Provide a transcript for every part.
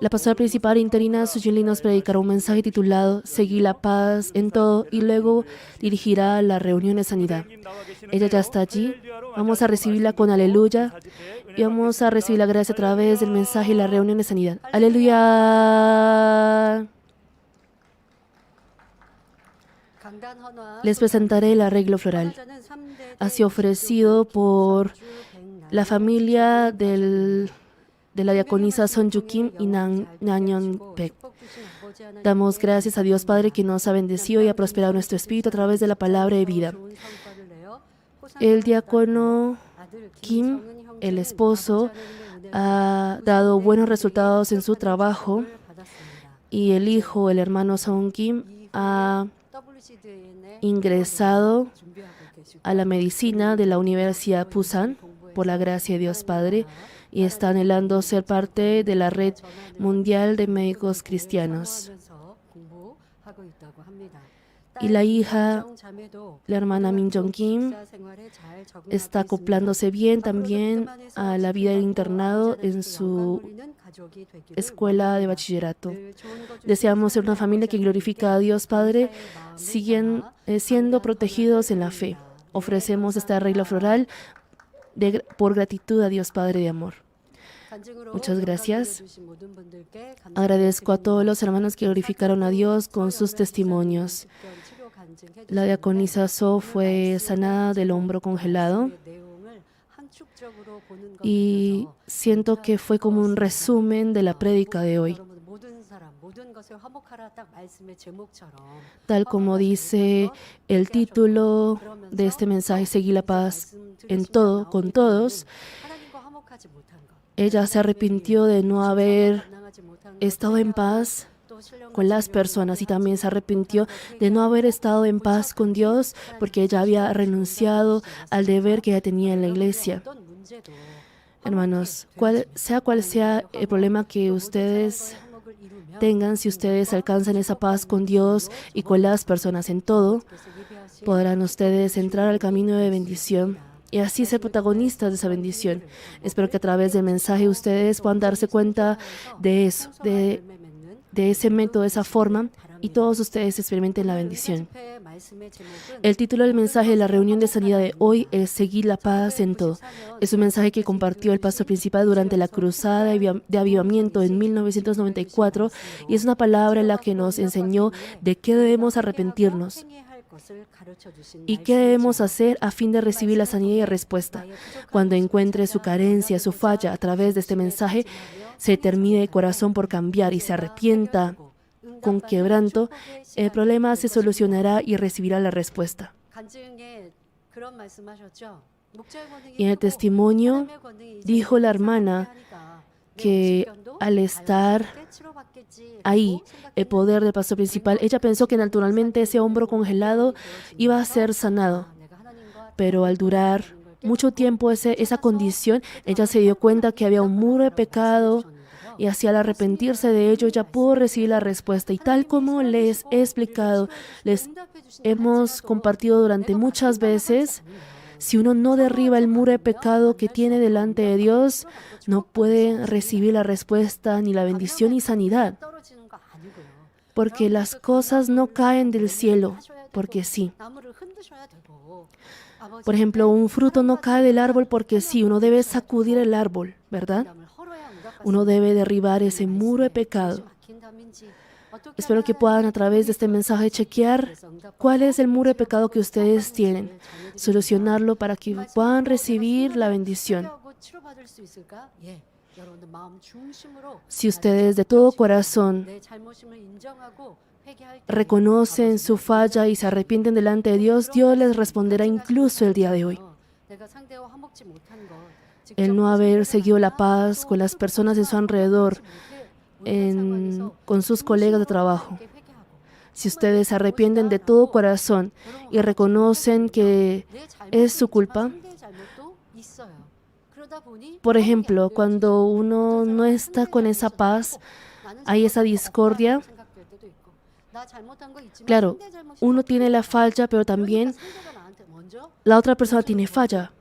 La pastora principal interina Sujin Lee nos predicará un mensaje titulado Seguir la paz en todo y luego dirigirá la reunión de sanidad. Ella ya está allí. Vamos a recibirla con aleluya y vamos a recibir la gracia a través del mensaje y la reunión de sanidad. Aleluya. Les presentaré el arreglo floral. Ha sido ofrecido por la familia de la diaconisa Son Yu Kim y Nanyon Pek. Damos gracias a Dios Padre que nos ha bendecido y ha prosperado nuestro espíritu a través de la palabra de vida. El diácono Kim, el esposo, ha dado buenos resultados en su trabajo y el hijo, el hermano Song Kim, ha ingresado a la medicina de la Universidad Pusan por la gracia de Dios Padre y está anhelando ser parte de la red mundial de médicos cristianos. Y la hija, la hermana Min Jong Kim, está acoplándose bien también a la vida del internado en su escuela de bachillerato. Deseamos ser una familia que glorifica a Dios Padre, siguen siendo protegidos en la fe. Ofrecemos este arreglo floral por gratitud a Dios Padre de amor. Muchas gracias. Agradezco a todos los hermanos que glorificaron a Dios con sus testimonios. La diaconisa So fue sanada del hombro congelado y siento que fue como un resumen de la prédica de hoy. Tal como dice el título de este mensaje, Seguir la paz en todo, con todos, ella se arrepintió de no haber estado en paz con las personas y también se arrepintió de no haber estado en paz con Dios porque ella había renunciado al deber que ella tenía en la iglesia. Hermanos, cual sea el problema que ustedes tengan, si ustedes alcanzan esa paz con Dios y con las personas en todo, podrán ustedes entrar al camino de bendición y así ser protagonistas de esa bendición. Espero que a través del mensaje ustedes puedan darse cuenta de eso, de ese método, de esa forma, y todos ustedes experimenten la bendición. El título del mensaje de la reunión de sanidad de hoy es Seguir la paz en todo. Es un mensaje que compartió el pastor principal durante la cruzada de avivamiento en 1994 y es una palabra en la que nos enseñó de qué debemos arrepentirnos y qué debemos hacer a fin de recibir la sanidad y respuesta. Cuando encuentre su carencia, su falla a través de este mensaje, se determine de corazón por cambiar y se arrepienta con quebranto, el problema se solucionará y recibirá la respuesta. Y en el testimonio dijo la hermana que al estar ahí, el poder del pastor principal, ella pensó que naturalmente ese hombro congelado iba a ser sanado. Pero al durar mucho tiempo esa condición, ella se dio cuenta que había un muro de pecado y hacia al arrepentirse de ello ya pudo recibir la respuesta. Y tal como les he explicado, les hemos compartido durante muchas veces, si uno no derriba el muro de pecado que tiene delante de Dios, no puede recibir la respuesta, ni la bendición ni sanidad. Porque las cosas no caen del cielo, porque sí. Por ejemplo, un fruto no cae del árbol porque sí. Uno debe sacudir el árbol, ¿verdad? Uno debe derribar ese muro de pecado. Espero que puedan a través de este mensaje chequear cuál es el muro de pecado que ustedes tienen, solucionarlo para que puedan recibir la bendición. Si ustedes de todo corazón reconocen su falla y se arrepienten delante de Dios, Dios les responderá incluso el día de hoy. El no haber seguido la paz con las personas de su alrededor, con sus colegas de trabajo. Si ustedes se arrepienten de todo corazón y reconocen que es su culpa, por ejemplo, cuando uno no está con esa paz, hay esa discordia. Claro, uno tiene la falla, pero también la otra persona tiene falla.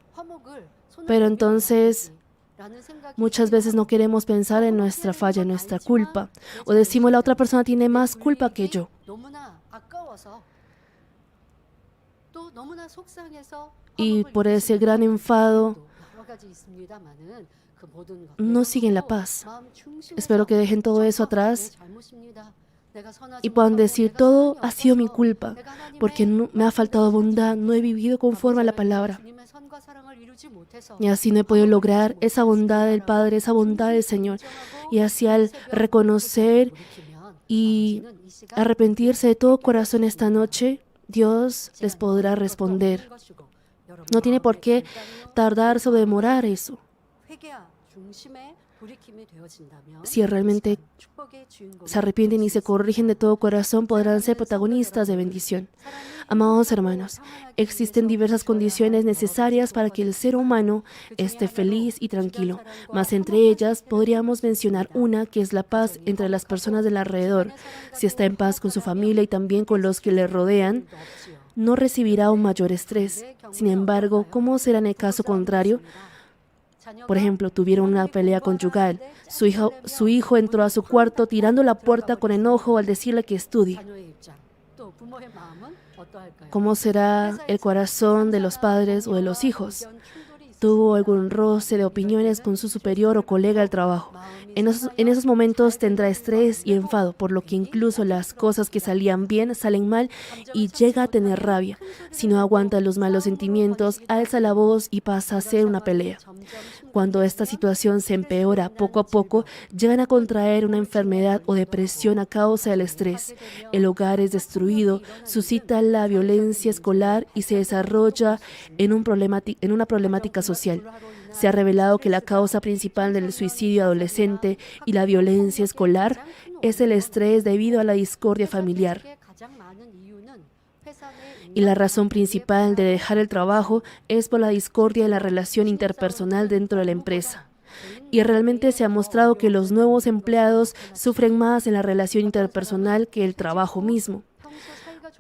Pero entonces Muchas veces no queremos pensar en nuestra falla, en nuestra culpa. O decimos la otra persona tiene más culpa que yo. Y por ese gran enfado no siguen la paz. Espero que dejen todo eso atrás y puedan decir, todo ha sido mi culpa, porque me ha faltado bondad, no he vivido conforme a la palabra. Y así no he podido lograr esa bondad del Padre, esa bondad del Señor. Y así al reconocer y arrepentirse de todo corazón esta noche, Dios les podrá responder. No tiene por qué tardarse o demorar eso. Si realmente se arrepienten y se corrigen de todo corazón, podrán ser protagonistas de bendición. Amados hermanos, existen diversas condiciones necesarias para que el ser humano esté feliz y tranquilo, mas entre ellas podríamos mencionar una que es la paz entre las personas del alrededor. Si está en paz con su familia y también con los que le rodean, no recibirá un mayor estrés. Sin embargo, ¿cómo será en el caso contrario? Por ejemplo, tuvieron una pelea conyugal. Su hijo entró a su cuarto tirando la puerta con enojo al decirle que estudie. ¿Cómo será el corazón de los padres o de los hijos? Tuvo algún roce de opiniones con su superior o colega del trabajo. En esos momentos tendrá estrés y enfado, por lo que incluso las cosas que salían bien salen mal y llega a tener rabia. Si no aguanta los malos sentimientos, alza la voz y pasa a ser una pelea. Cuando esta situación se empeora poco a poco, llegan a contraer una enfermedad o depresión a causa del estrés. El hogar es destruido, suscita la violencia escolar y se desarrolla en una problemática social. Se ha revelado que la causa principal del suicidio adolescente y la violencia escolar es el estrés debido a la discordia familiar. Y la razón principal de dejar el trabajo es por la discordia de la relación interpersonal dentro de la empresa. Y realmente se ha mostrado que los nuevos empleados sufren más en la relación interpersonal que el trabajo mismo.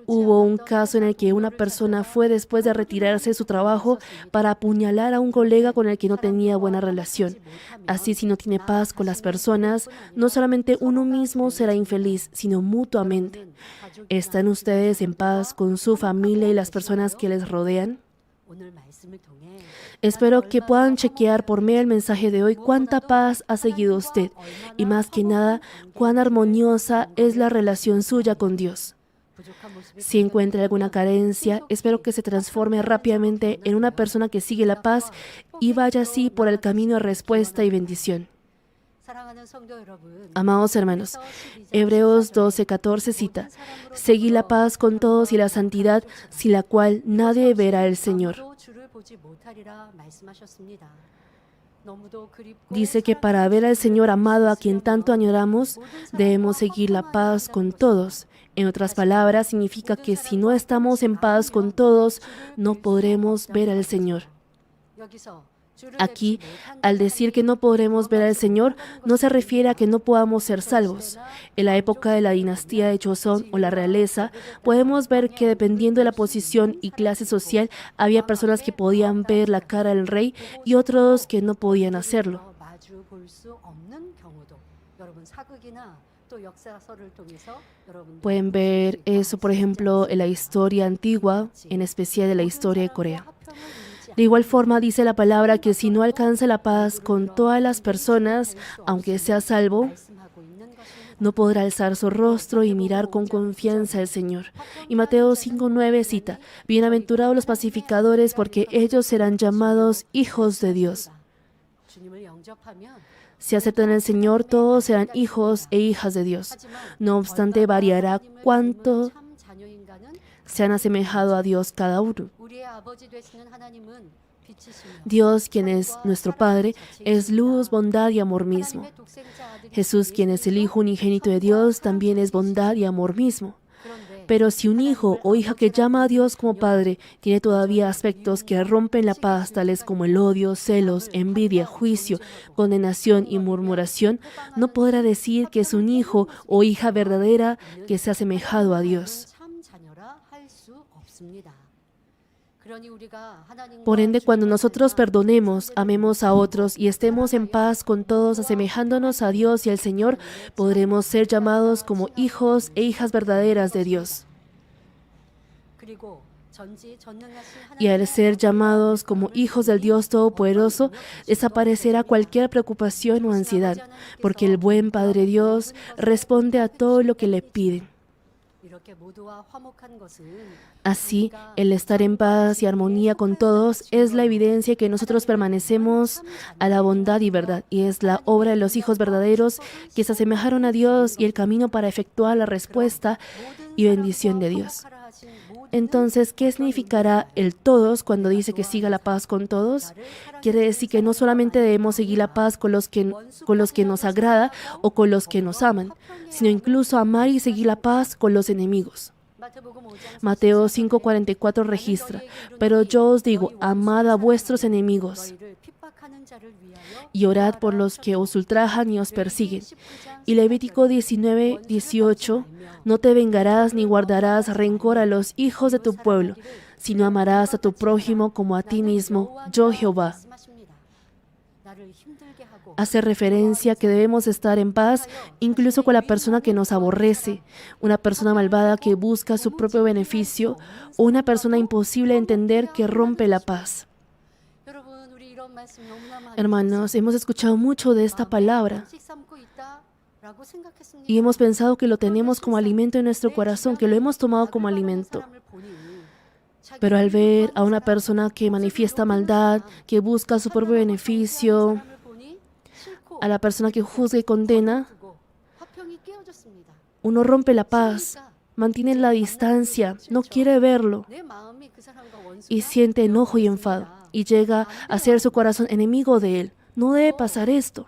Hubo un caso en el que una persona fue después de retirarse de su trabajo para apuñalar a un colega con el que no tenía buena relación. Así, si no tiene paz con las personas, no solamente uno mismo será infeliz, sino mutuamente. ¿Están ustedes en paz con su familia y las personas que les rodean? Espero que puedan chequear por medio del mensaje de hoy cuánta paz ha seguido usted y más que nada, cuán armoniosa es la relación suya con Dios. Si encuentra alguna carencia, espero que se transforme rápidamente en una persona que sigue la paz y vaya así por el camino de respuesta y bendición. Amados hermanos, Hebreos 12:14 cita: «Seguid la paz con todos y la santidad, sin la cual nadie verá al Señor». Dice que para ver al Señor amado a quien tanto añoramos, debemos seguir la paz con todos. En otras palabras, significa que si no estamos en paz con todos, no podremos ver al Señor. Aquí, al decir que no podremos ver al Señor, no se refiere a que no podamos ser salvos. En la época de la dinastía de Joseon o la realeza, podemos ver que dependiendo de la posición y clase social, había personas que podían ver la cara del rey y otros que no podían hacerlo. Pueden ver eso, por ejemplo, en la historia antigua, en especial en la historia de Corea. De igual forma, dice la palabra que si no alcanza la paz con todas las personas, aunque sea salvo, no podrá alzar su rostro y mirar con confianza al Señor. Y Mateo 5:9 cita: «Bienaventurados los pacificadores, porque ellos serán llamados hijos de Dios». Si aceptan al Señor, todos serán hijos e hijas de Dios. No obstante, variará cuánto se han asemejado a Dios cada uno. Dios, quien es nuestro Padre, es luz, bondad y amor mismo. Jesús, quien es el Hijo unigénito de Dios, también es bondad y amor mismo. Pero si un hijo o hija que llama a Dios como Padre tiene todavía aspectos que rompen la paz, tales como el odio, celos, envidia, juicio, condenación y murmuración, no podrá decir que es un hijo o hija verdadera que se ha asemejado a Dios. Por ende, cuando nosotros perdonemos, amemos a otros y estemos en paz con todos, asemejándonos a Dios y al Señor, podremos ser llamados como hijos e hijas verdaderas de Dios. Y al ser llamados como hijos del Dios Todopoderoso, desaparecerá cualquier preocupación o ansiedad, porque el buen Padre Dios responde a todo lo que le piden. Así, el estar en paz y armonía con todos es la evidencia que nosotros permanecemos a la bondad y verdad, y es la obra de los hijos verdaderos que se asemejaron a Dios y el camino para efectuar la respuesta y bendición de Dios. Entonces, ¿qué significará el todos cuando dice que siga la paz con todos? Quiere decir que no solamente debemos seguir la paz con los que nos agrada o con los que nos aman, sino incluso amar y seguir la paz con los enemigos. Mateo 5:44 registra: pero yo os digo, amad a vuestros enemigos y orad por los que os ultrajan y os persiguen. Y Levítico 19:18: no te vengarás ni guardarás rencor a los hijos de tu pueblo, sino amarás a tu prójimo como a ti mismo, yo Jehová. Hace referencia que debemos estar en paz incluso con la persona que nos aborrece, una persona malvada que busca su propio beneficio o una persona imposible de entender que rompe la paz. Hermanos, hemos escuchado mucho de esta palabra y hemos pensado que lo tenemos como alimento en nuestro corazón, que lo hemos tomado como alimento. Pero al ver a una persona que manifiesta maldad, que busca su propio beneficio, a la persona que juzga y condena, uno rompe la paz, mantiene la distancia, no quiere verlo y siente enojo y enfado y llega a ser su corazón enemigo de él. No debe pasar esto.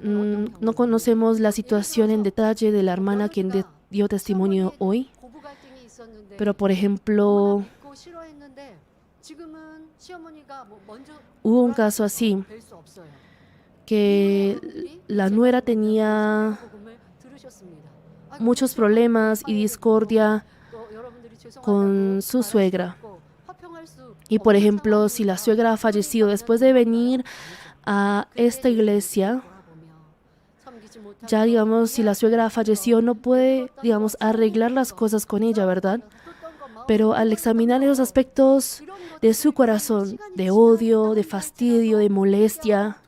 No conocemos la situación en detalle de la hermana quien dio testimonio hoy, pero por ejemplo, hubo un caso así, que la nuera tenía muchos problemas y discordia con su suegra. Y por ejemplo, si la suegra ha fallecido después de venir a esta iglesia, ya digamos, si la suegra ha fallecido, no puede, digamos, arreglar las cosas con ella, ¿verdad? Pero al examinar esos aspectos de su corazón, de odio, de fastidio, de molestia,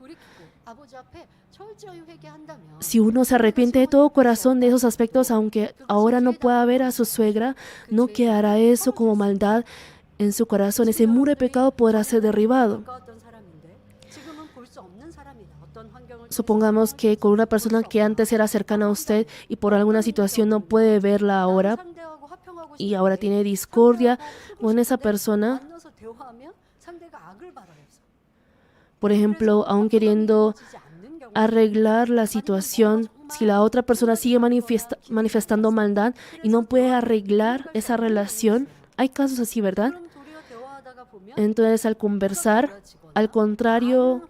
si uno se arrepiente de todo corazón de esos aspectos, aunque ahora no pueda ver a su suegra, no quedará eso como maldad en su corazón. Ese muro de pecado podrá ser derribado. Supongamos que con una persona que antes era cercana a usted y por alguna situación no puede verla ahora y ahora tiene discordia con esa persona. Por ejemplo, aún queriendo arreglar la situación, si la otra persona sigue manifestando maldad y no puede arreglar esa relación, hay casos así, ¿verdad? Entonces, al conversar, al contrario,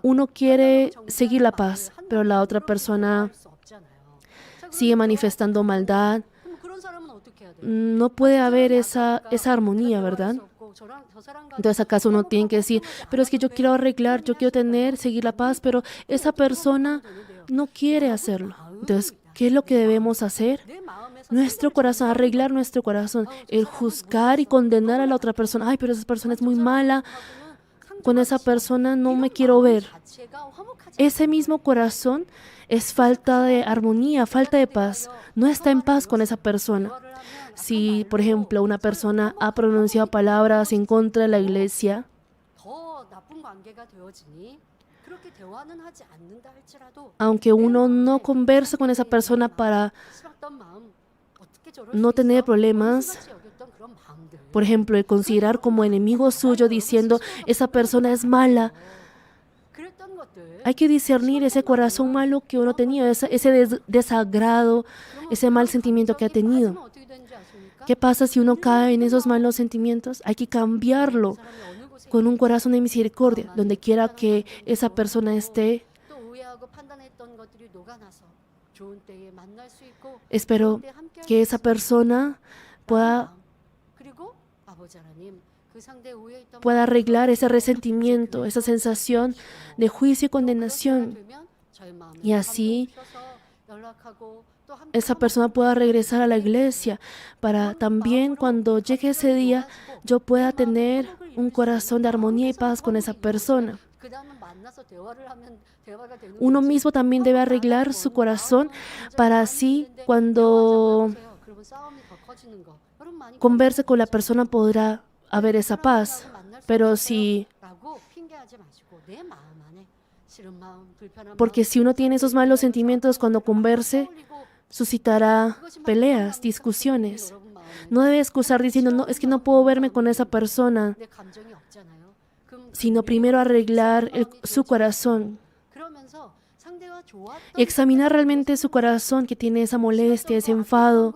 uno quiere seguir la paz, pero la otra persona sigue manifestando maldad. No puede haber esa armonía, ¿verdad? Entonces, ¿acaso uno tiene que decir, pero es que yo quiero arreglar, yo quiero seguir la paz, pero esa persona no quiere hacerlo? Entonces, ¿qué es lo que debemos hacer? Nuestro corazón, arreglar nuestro corazón, el juzgar y condenar a la otra persona. Ay, pero esa persona es muy mala, con esa persona no me quiero ver. Ese mismo corazón es falta de armonía, falta de paz. No está en paz con esa persona. Si, por ejemplo, una persona ha pronunciado palabras en contra de la iglesia, aunque uno no conversa con esa persona para no tener problemas, por ejemplo, el considerar como enemigo suyo diciendo, esa persona es mala. Hay que discernir ese corazón malo que uno tenía, ese desagrado, ese mal sentimiento que ha tenido. ¿Qué pasa si uno cae en esos malos sentimientos? Hay que cambiarlo con un corazón de misericordia, donde quiera que esa persona esté. Espero que esa persona pueda arreglar ese resentimiento, esa sensación de juicio y condenación. Y así esa persona pueda regresar a la iglesia para también cuando llegue ese día yo pueda tener un corazón de armonía y paz con esa persona. Uno mismo también debe arreglar su corazón para así cuando converse con la persona podrá haber esa paz. Porque si uno tiene esos malos sentimientos cuando converse, suscitará peleas, discusiones. No debe excusar diciendo, no, es que no puedo verme con esa persona, sino primero arreglar su corazón. Examinar realmente su corazón que tiene esa molestia, ese enfado.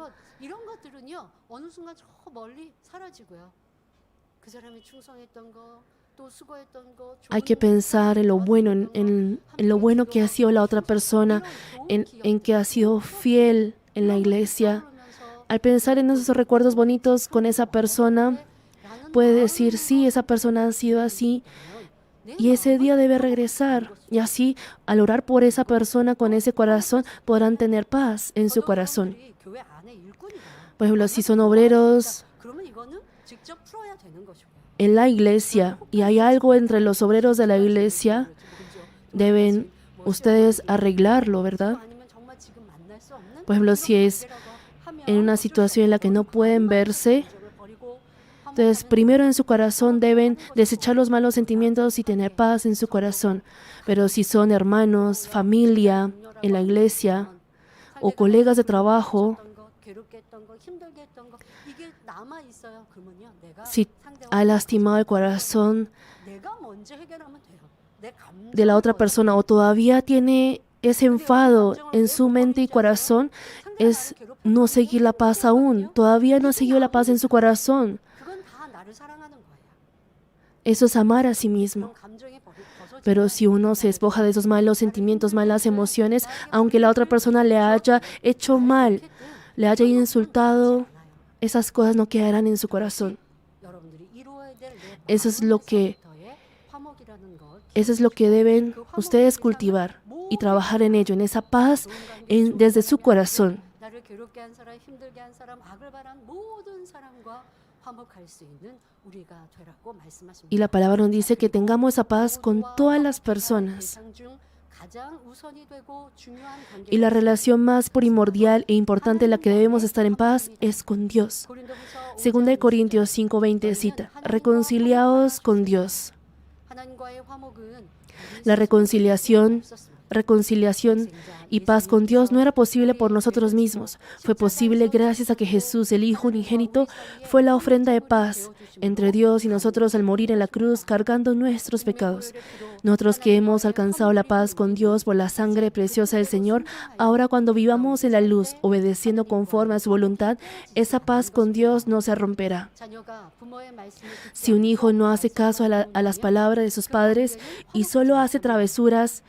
Hay que pensar en lo bueno, en lo bueno que ha sido la otra persona, en que ha sido fiel en la iglesia. Al pensar en esos recuerdos bonitos con esa persona, puede decir, sí, esa persona ha sido así y ese día debe regresar. Y así, al orar por esa persona con ese corazón, podrán tener paz en su corazón. Por ejemplo, si son obreros en la iglesia y hay algo entre los obreros de la iglesia, deben ustedes arreglarlo, ¿verdad? Por ejemplo, si es en una situación en la que no pueden verse, entonces primero en su corazón deben desechar los malos sentimientos y tener paz en su corazón. Pero si son hermanos, familia en la iglesia o colegas de trabajo, si ha lastimado el corazón de la otra persona o todavía tiene ese enfado en su mente y corazón, es no seguir la paz aún. Todavía no ha seguido la paz en su corazón. Eso es amar a sí mismo. Pero si uno se despoja de esos malos sentimientos, malas emociones, aunque la otra persona le haya hecho mal, le haya insultado, esas cosas no quedarán en su corazón. Eso es lo que deben ustedes cultivar y trabajar en ello, en esa paz desde su corazón. Y la palabra nos dice que tengamos esa paz con todas las personas. Y la relación más primordial e importante en la que debemos estar en paz es con Dios. 2 Corintios 5:20 cita, reconciliaos con Dios. La reconciliación y paz con Dios no era posible por nosotros mismos. Fue posible gracias a que Jesús, el Hijo unigénito, fue la ofrenda de paz entre Dios y nosotros al morir en la cruz cargando nuestros pecados. Nosotros que hemos alcanzado la paz con Dios por la sangre preciosa del Señor, ahora cuando vivamos en la luz, obedeciendo conforme a su voluntad, esa paz con Dios no se romperá. Si un hijo no hace caso a las palabras de sus padres y solo hace travesuras,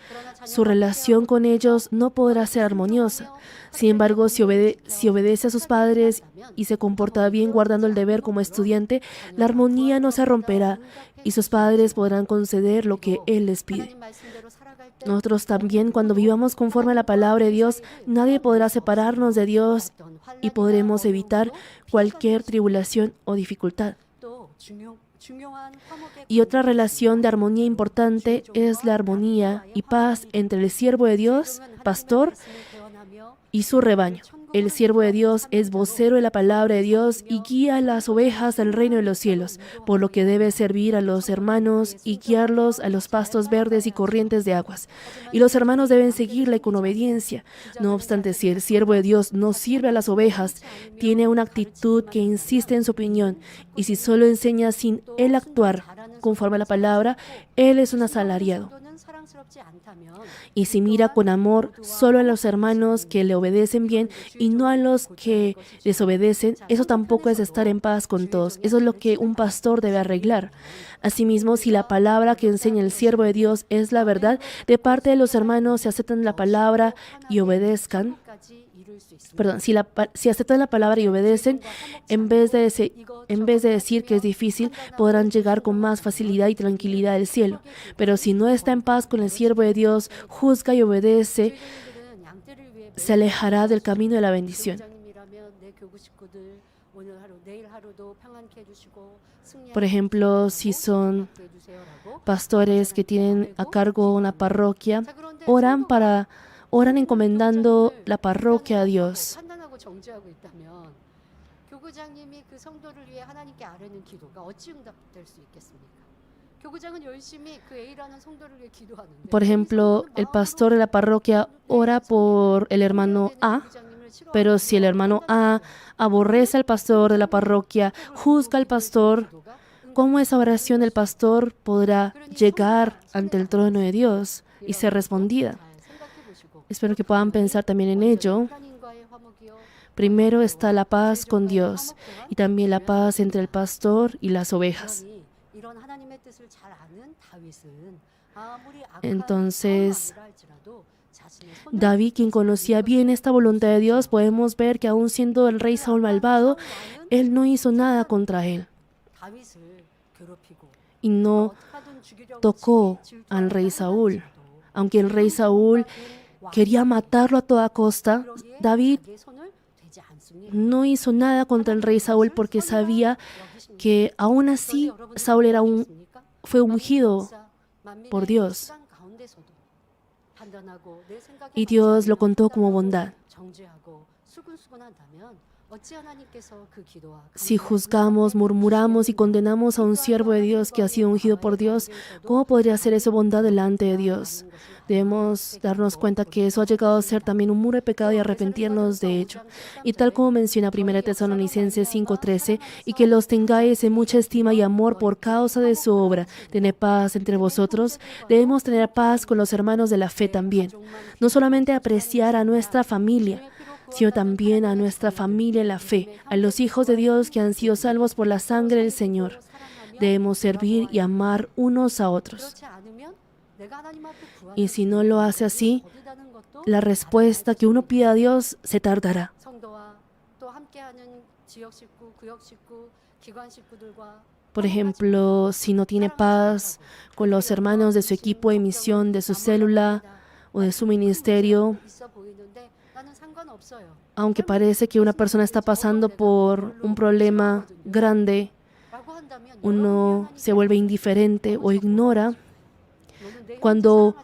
su relación con ellos no podrá ser armoniosa. Sin embargo, si obedece a sus padres y se comporta bien guardando el deber como estudiante, la armonía no se romperá y sus padres podrán conceder lo que Él les pide. Nosotros también, cuando vivamos conforme a la palabra de Dios, nadie podrá separarnos de Dios y podremos evitar cualquier tribulación o dificultad. Y otra relación de armonía importante es la armonía y paz entre el siervo de Dios, pastor, y su rebaño. El siervo de Dios es vocero de la palabra de Dios y guía a las ovejas al reino de los cielos, por lo que debe servir a los hermanos y guiarlos a los pastos verdes y corrientes de aguas. Y los hermanos deben seguirle con obediencia. No obstante, si el siervo de Dios no sirve a las ovejas, tiene una actitud que insiste en su opinión, y si solo enseña sin él actuar conforme a la palabra, él es un asalariado. Y si mira con amor solo a los hermanos que le obedecen bien y no a los que desobedecen, eso tampoco es estar en paz con todos. Eso es lo que un pastor debe arreglar. Asimismo, si la palabra que enseña el siervo de Dios es la verdad, de parte de los hermanos se aceptan la palabra y obedezcan. Perdón, si aceptan la palabra y obedecen, en vez de decir que es difícil, podrán llegar con más facilidad y tranquilidad al cielo. Pero si no está en paz con el siervo de Dios, juzga y obedece, se alejará del camino de la bendición. Por ejemplo, si son pastores que tienen a cargo una parroquia, oran encomendando la parroquia a Dios. Por ejemplo, el pastor de la parroquia ora por el hermano A, pero si el hermano A aborrece al pastor de la parroquia, juzga al pastor, ¿cómo esa oración del pastor podrá llegar ante el trono de Dios y ser respondida? Espero que puedan pensar también en ello. Primero está la paz con Dios y también la paz entre el pastor y las ovejas. Entonces, David, quien conocía bien esta voluntad de Dios, podemos ver que aún siendo el rey Saúl malvado, él no hizo nada contra él y no tocó al rey Saúl. Aunque el rey Saúl quería matarlo a toda costa, David no hizo nada contra el rey Saúl porque sabía que aún así Saúl fue ungido por Dios. Y Dios lo contó como bondad. Si juzgamos, murmuramos y condenamos a un siervo de Dios que ha sido ungido por Dios, ¿cómo podría ser eso bondad delante de Dios? Debemos darnos cuenta que eso ha llegado a ser también un muro de pecado y arrepentirnos de ello. Y tal como menciona 1 Tesalonicenses 5:13, y que los tengáis en mucha estima y amor por causa de su obra, tened paz entre vosotros, debemos tener paz con los hermanos de la fe también. No solamente apreciar a nuestra familia, sino también a nuestra familia en la fe, a los hijos de Dios que han sido salvos por la sangre del Señor. Debemos servir y amar unos a otros. Y si no lo hace así, la respuesta que uno pide a Dios se tardará. Por ejemplo, si no tiene paz con los hermanos de su equipo de misión, de su célula o de su ministerio, aunque parece que una persona está pasando por un problema grande, uno se vuelve indiferente o ignora. Cuando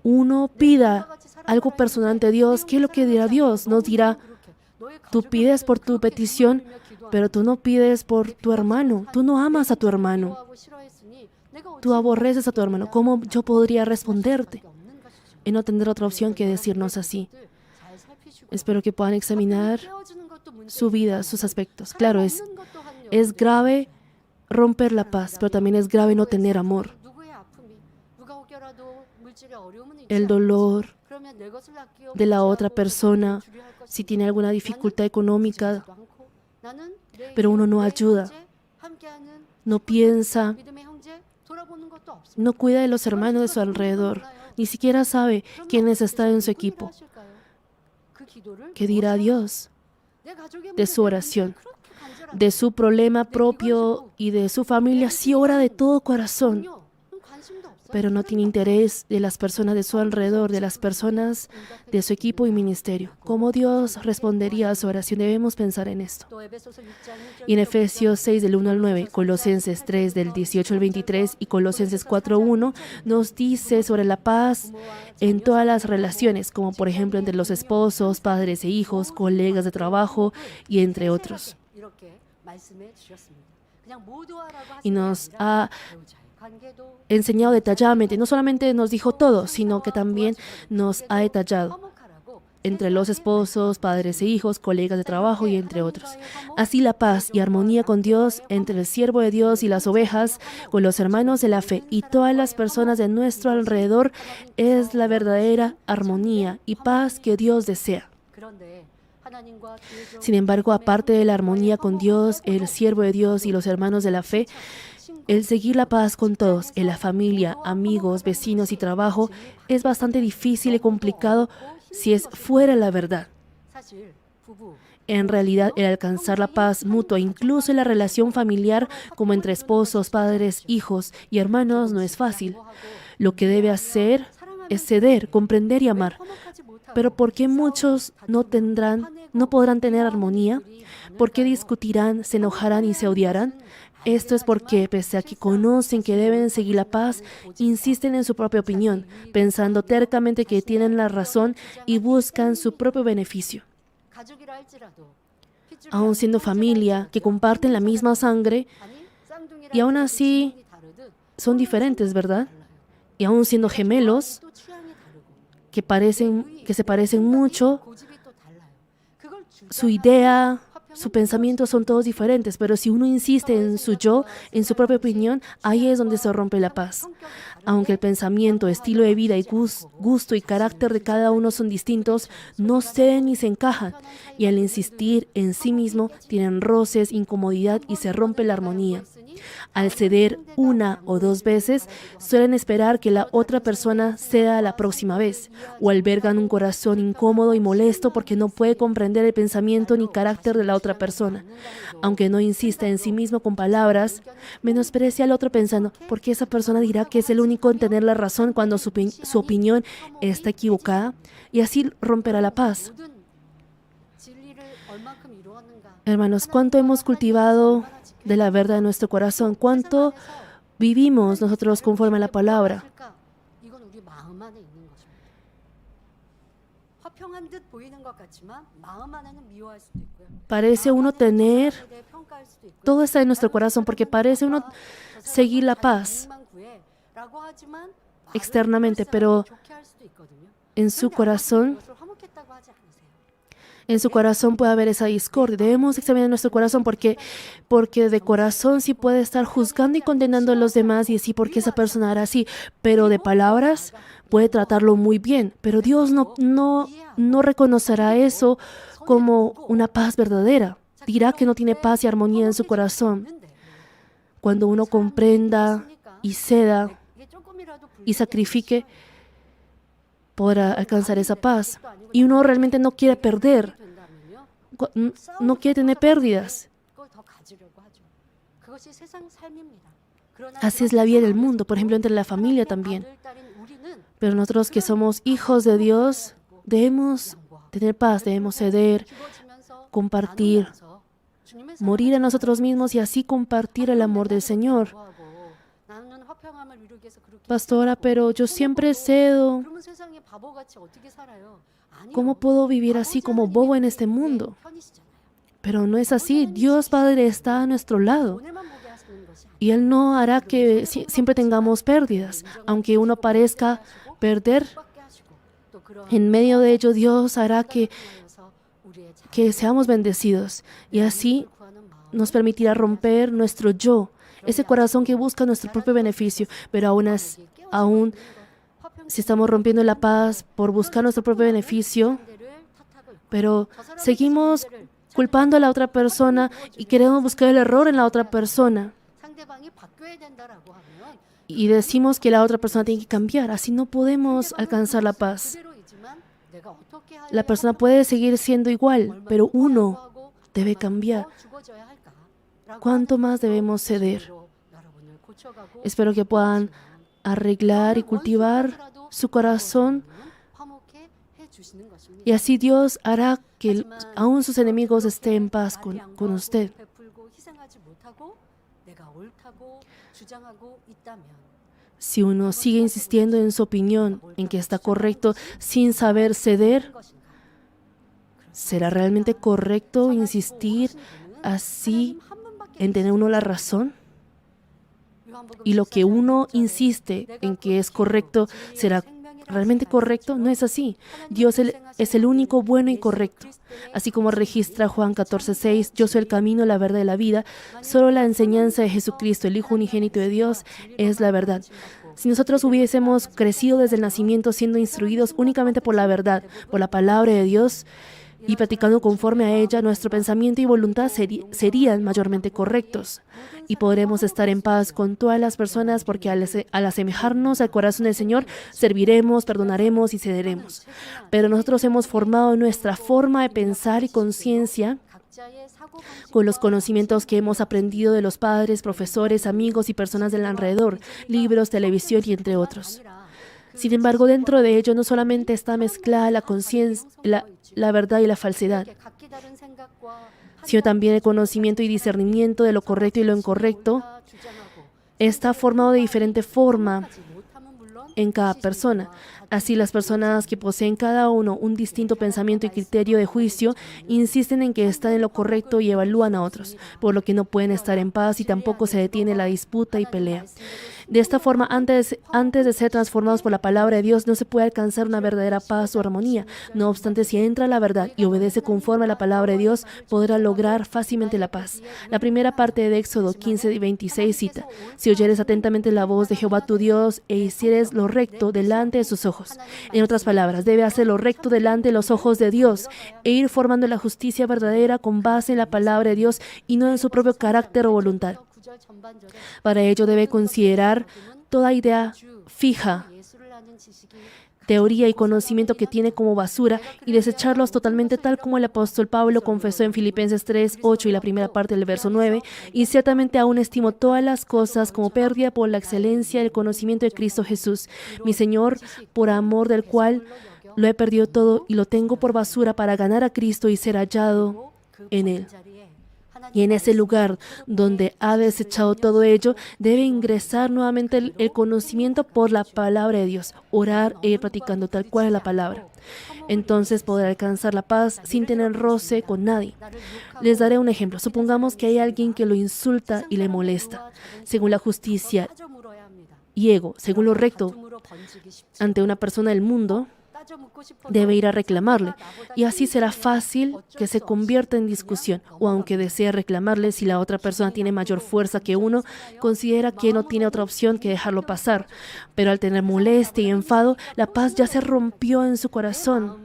uno pida algo personal ante Dios, ¿qué es lo que dirá Dios? Nos dirá, tú pides por tu petición, pero tú no pides por tu hermano. Tú no amas a tu hermano. Tú aborreces a tu hermano. ¿Cómo yo podría responderte? Y no tendré otra opción que decirnos así. Espero que puedan examinar su vida, sus aspectos. Claro, es grave romper la paz, pero también es grave no tener amor. El dolor de la otra persona, si tiene alguna dificultad económica, pero uno no ayuda, no piensa, no cuida de los hermanos de su alrededor, ni siquiera sabe quiénes están en su equipo. ¿Qué dirá Dios de su oración, de su problema propio y de su familia? Sí ora de todo corazón, pero no tiene interés de las personas de su alrededor, de las personas de su equipo y ministerio. ¿Cómo Dios respondería a su oración? Debemos pensar en esto. Y en Efesios 6, del 1 al 9, Colosenses 3, del 18 al 23 y Colosenses 4, 1, nos dice sobre la paz en todas las relaciones, como por ejemplo entre los esposos, padres e hijos, colegas de trabajo y entre otros. Y nos ha enseñado detalladamente, no solamente nos dijo todo, sino que también nos ha detallado. entre los esposos, padres e hijos, colegas de trabajo y entre otros. Así la paz y armonía con Dios, entre el siervo de Dios y las ovejas, con los hermanos de la fe y todas las personas de nuestro alrededor, es la verdadera armonía y paz que Dios desea. Sin embargo, aparte de la armonía con Dios, el siervo de Dios y los hermanos de la fe, el seguir la paz con todos, en la familia, amigos, vecinos y trabajo, es bastante difícil y complicado si es fuera la verdad. En realidad, el alcanzar la paz mutua, incluso en la relación familiar, como entre esposos, padres, hijos y hermanos, no es fácil. Lo que debe hacer es ceder, comprender y amar. Pero ¿por qué muchos no podrán tener armonía? ¿Por qué discutirán, se enojarán y se odiarán? Esto es porque, pese a que conocen que deben seguir la paz, insisten en su propia opinión, pensando tercamente que tienen la razón y buscan su propio beneficio. Aún siendo familia, que comparten la misma sangre, y aún así son diferentes, ¿verdad? Y aún siendo gemelos, que se parecen mucho, su idea, su pensamiento son todos diferentes, pero si uno insiste en su yo, en su propia opinión, ahí es donde se rompe la paz. Aunque el pensamiento, estilo de vida y gusto y carácter de cada uno son distintos, no ceden ni se encajan, y al insistir en sí mismo tienen roces, incomodidad y se rompe la armonía. Al ceder una o dos veces, suelen esperar que la otra persona ceda la próxima vez, o albergan un corazón incómodo y molesto porque no puede comprender el pensamiento ni carácter de la otra persona. Aunque no insista en sí mismo con palabras, menosprecia al otro pensando, porque esa persona dirá que es el único en tener la razón cuando su opinión está equivocada, y así romperá la paz. Hermanos, ¿cuánto hemos cultivado de la verdad en nuestro corazón? ¿Cuánto vivimos nosotros conforme a la palabra? Parece uno tener, todo está en nuestro corazón, porque parece uno seguir la paz externamente, pero en su corazón puede haber esa discordia. Debemos examinar nuestro corazón porque de corazón sí puede estar juzgando y condenando a los demás y decir por qué esa persona era así, pero de palabras puede tratarlo muy bien. Pero Dios no reconocerá eso como una paz verdadera. Dirá que no tiene paz y armonía en su corazón. Cuando uno comprenda y ceda y sacrifique, podrá alcanzar esa paz. Y uno realmente no quiere perder, no quiere tener pérdidas. Así es la vida del mundo, por ejemplo, entre la familia también. Pero nosotros que somos hijos de Dios, debemos tener paz, debemos ceder, compartir, morir a nosotros mismos y así compartir el amor del Señor. Pastora, pero yo siempre cedo. ¿Cómo puedo vivir así como bobo en este mundo? Pero no es así. Dios Padre está a nuestro lado. Y Él no hará que siempre tengamos pérdidas. Aunque uno parezca perder, en medio de ello Dios hará que seamos bendecidos. Y así nos permitirá romper nuestro yo, ese corazón que busca nuestro propio beneficio. Pero aún si estamos rompiendo la paz por buscar nuestro propio beneficio, pero seguimos culpando a la otra persona y queremos buscar el error en la otra persona. Y decimos que la otra persona tiene que cambiar. Así no podemos alcanzar la paz. La persona puede seguir siendo igual, pero uno debe cambiar. ¿Cuánto más debemos ceder? Espero que puedan arreglar y cultivar su corazón, y así Dios hará que aún sus enemigos estén en paz con usted. Si uno sigue insistiendo en su opinión, en que está correcto, sin saber ceder, ¿será realmente correcto insistir así en tener uno la razón? Y lo que uno insiste en que es correcto, ¿será realmente correcto? No es así. Dios es el único bueno y correcto. Así como registra Juan 14:6, yo soy el camino, la verdad y la vida. Solo la enseñanza de Jesucristo, el Hijo unigénito de Dios, es la verdad. Si nosotros hubiésemos crecido desde el nacimiento siendo instruidos únicamente por la verdad, por la palabra de Dios, y practicando conforme a ella, nuestro pensamiento y voluntad serían mayormente correctos. Y podremos estar en paz con todas las personas porque al asemejarnos al corazón del Señor, serviremos, perdonaremos y cederemos. Pero nosotros hemos formado nuestra forma de pensar y conciencia con los conocimientos que hemos aprendido de los padres, profesores, amigos y personas del alrededor, libros, televisión y entre otros. Sin embargo, dentro de ello no solamente está mezclada la conciencia, la verdad y la falsedad, sino también el conocimiento y discernimiento de lo correcto y lo incorrecto está formado de diferente forma en cada persona. Así, las personas que poseen cada uno un distinto pensamiento y criterio de juicio insisten en que están en lo correcto y evalúan a otros, por lo que no pueden estar en paz y tampoco se detiene la disputa y pelea. De esta forma, antes de ser transformados por la palabra de Dios, no se puede alcanzar una verdadera paz o armonía. No obstante, si entra la verdad y obedece conforme a la palabra de Dios, podrá lograr fácilmente la paz. La primera parte de Éxodo 15:26 cita: si oyeres atentamente la voz de Jehová tu Dios e hicieres lo recto delante de sus ojos. En otras palabras, debe hacer lo recto delante de los ojos de Dios e ir formando la justicia verdadera con base en la palabra de Dios y no en su propio carácter o voluntad. Para ello debe considerar toda idea fija, teoría y conocimiento que tiene como basura y desecharlos totalmente, tal como el apóstol Pablo confesó en Filipenses 3:8 y la primera parte del verso 9, y ciertamente aún estimo todas las cosas como pérdida por la excelencia del conocimiento de Cristo Jesús, mi Señor, por amor del cual lo he perdido todo y lo tengo por basura para ganar a Cristo y ser hallado en Él. Y en ese lugar donde ha desechado todo ello, debe ingresar nuevamente el conocimiento por la palabra de Dios, orar e ir practicando tal cual es la palabra. Entonces podrá alcanzar la paz sin tener roce con nadie. Les daré un ejemplo. Supongamos que hay alguien que lo insulta y le molesta. Según la justicia y ego, según lo recto ante una persona del mundo, debe ir a reclamarle, y así será fácil que se convierta en discusión, o aunque desee reclamarle, si la otra persona tiene mayor fuerza que uno, considera que no tiene otra opción que dejarlo pasar. Pero al tener molestia y enfado, la paz ya se rompió en su corazón,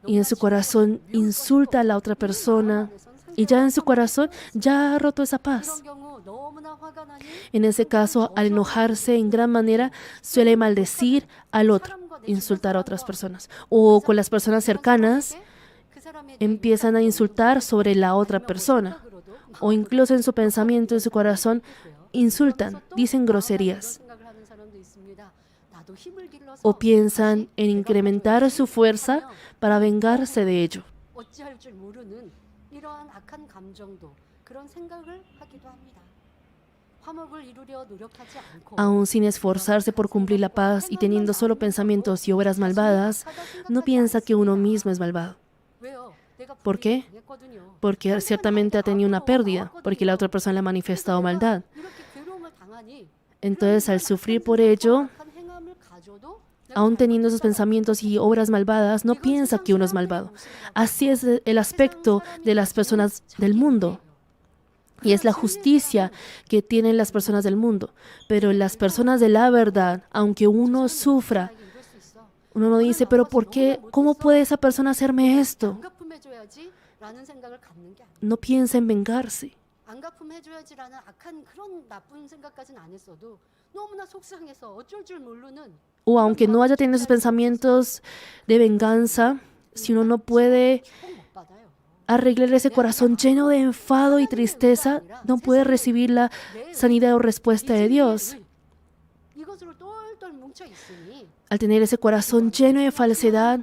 y en su corazón insulta a la otra persona, y ya en su corazón ya ha roto esa paz. En ese caso, al enojarse en gran manera, suele maldecir al otro, insultar a otras personas. O con las personas cercanas, empiezan a insultar sobre la otra persona. O incluso en su pensamiento, en su corazón, insultan, dicen groserías. O piensan en incrementar su fuerza para vengarse de ello. Aún sin esforzarse por cumplir la paz y teniendo solo pensamientos y obras malvadas, no piensa que uno mismo es malvado. ¿Por qué? Porque ciertamente ha tenido una pérdida, porque la otra persona le ha manifestado maldad. Entonces, al sufrir por ello, aún teniendo esos pensamientos y obras malvadas, no piensa que uno es malvado. Así es el aspecto de las personas del mundo. Y es la justicia que tienen las personas del mundo. Pero las personas de la verdad, aunque uno sufra, uno no dice, pero ¿por qué? ¿Cómo puede esa persona hacerme esto? No piensa en vengarse. O aunque no haya tenido esos pensamientos de venganza, si uno no puede arreglar ese corazón lleno de enfado y tristeza, no puede recibir la sanidad o respuesta de Dios. Al tener ese corazón lleno de falsedad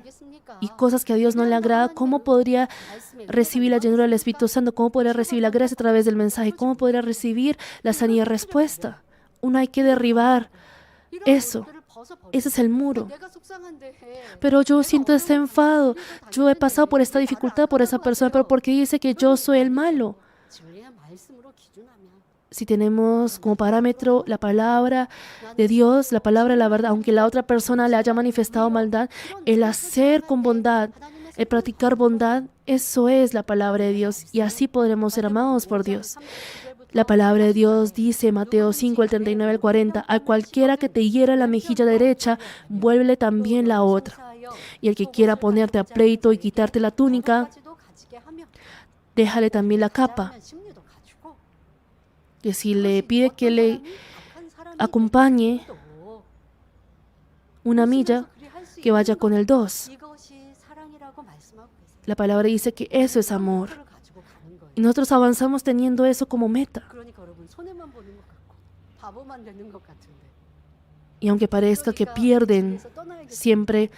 y cosas que a Dios no le agrada, ¿cómo podría recibir la llenura del Espíritu Santo? ¿Cómo podría recibir la gracia a través del mensaje? ¿Cómo podría recibir la sanidad y respuesta? Uno hay que derribar eso. Ese es el muro. Pero yo siento este enfado. Yo he pasado por esta dificultad por esa persona, pero porque dice que yo soy el malo. si tenemos como parámetro la palabra de Dios, la palabra de la verdad, aunque la otra persona le haya manifestado maldad, el hacer con bondad, el practicar bondad, eso es la palabra de Dios y así podremos ser amados por Dios. La palabra de Dios dice, Mateo 5, el 39 al 40, a cualquiera que te hiera la mejilla derecha, vuélvele también la otra. Y el que quiera ponerte a pleito y quitarte la túnica, déjale también la capa. Que si le pide que le acompañe una milla, que vaya con el 2. La palabra dice que eso es amor. Y nosotros avanzamos teniendo eso como meta. Y aunque parezca que pierden siempre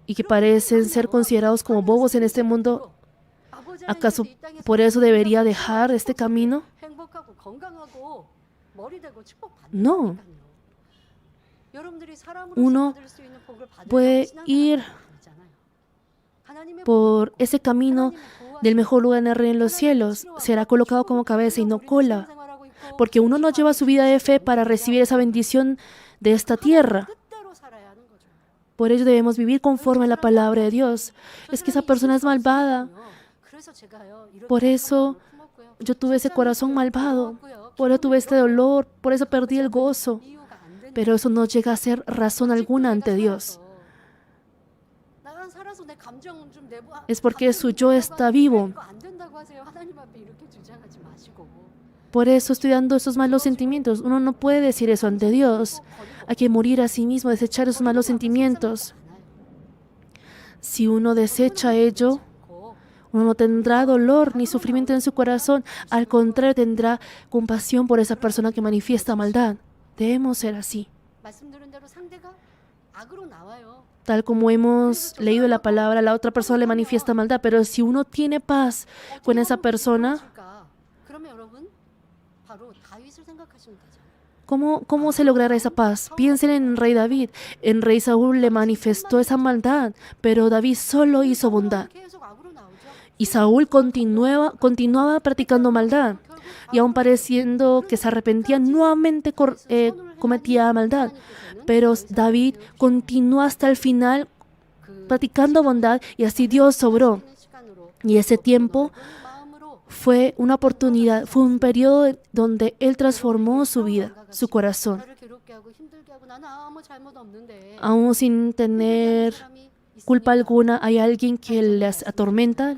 y que parecen ser considerados como bobos en este mundo, ¿acaso por eso debería dejar este camino? No. Uno puede ir por ese camino del mejor lugar en los cielos. Será colocado como cabeza y no cola. Porque uno no lleva su vida de fe para recibir esa bendición de esta tierra. Por ello debemos vivir conforme a la palabra de Dios. Es que esa persona es malvada. Por eso yo tuve ese corazón malvado. Por eso tuve este dolor. Por eso perdí el gozo. Pero eso no llega a ser razón alguna ante Dios. Es porque su yo está vivo. Por eso estoy dando esos malos sentimientos. Uno no puede decir eso ante Dios. Hay que morir a sí mismo, desechar esos malos sentimientos. Si uno desecha ello, uno no tendrá dolor ni sufrimiento en su corazón. Al contrario, tendrá compasión por esa persona que manifiesta maldad. Debemos ser así. Tal como hemos leído la palabra, la otra persona le manifiesta maldad, pero si uno tiene paz con esa persona, ¿cómo se logrará esa paz? Piensen en el rey David. El rey Saúl le manifestó esa maldad, pero David solo hizo bondad. Y Saúl continuaba practicando maldad. Y aun pareciendo que se arrepentía, nuevamente cometía maldad. Pero David continuó hasta el final practicando bondad y así Dios sobró. Y ese tiempo fue una oportunidad, fue un periodo donde él transformó su vida, su corazón. Aún sin tener culpa alguna, hay alguien que les atormenta.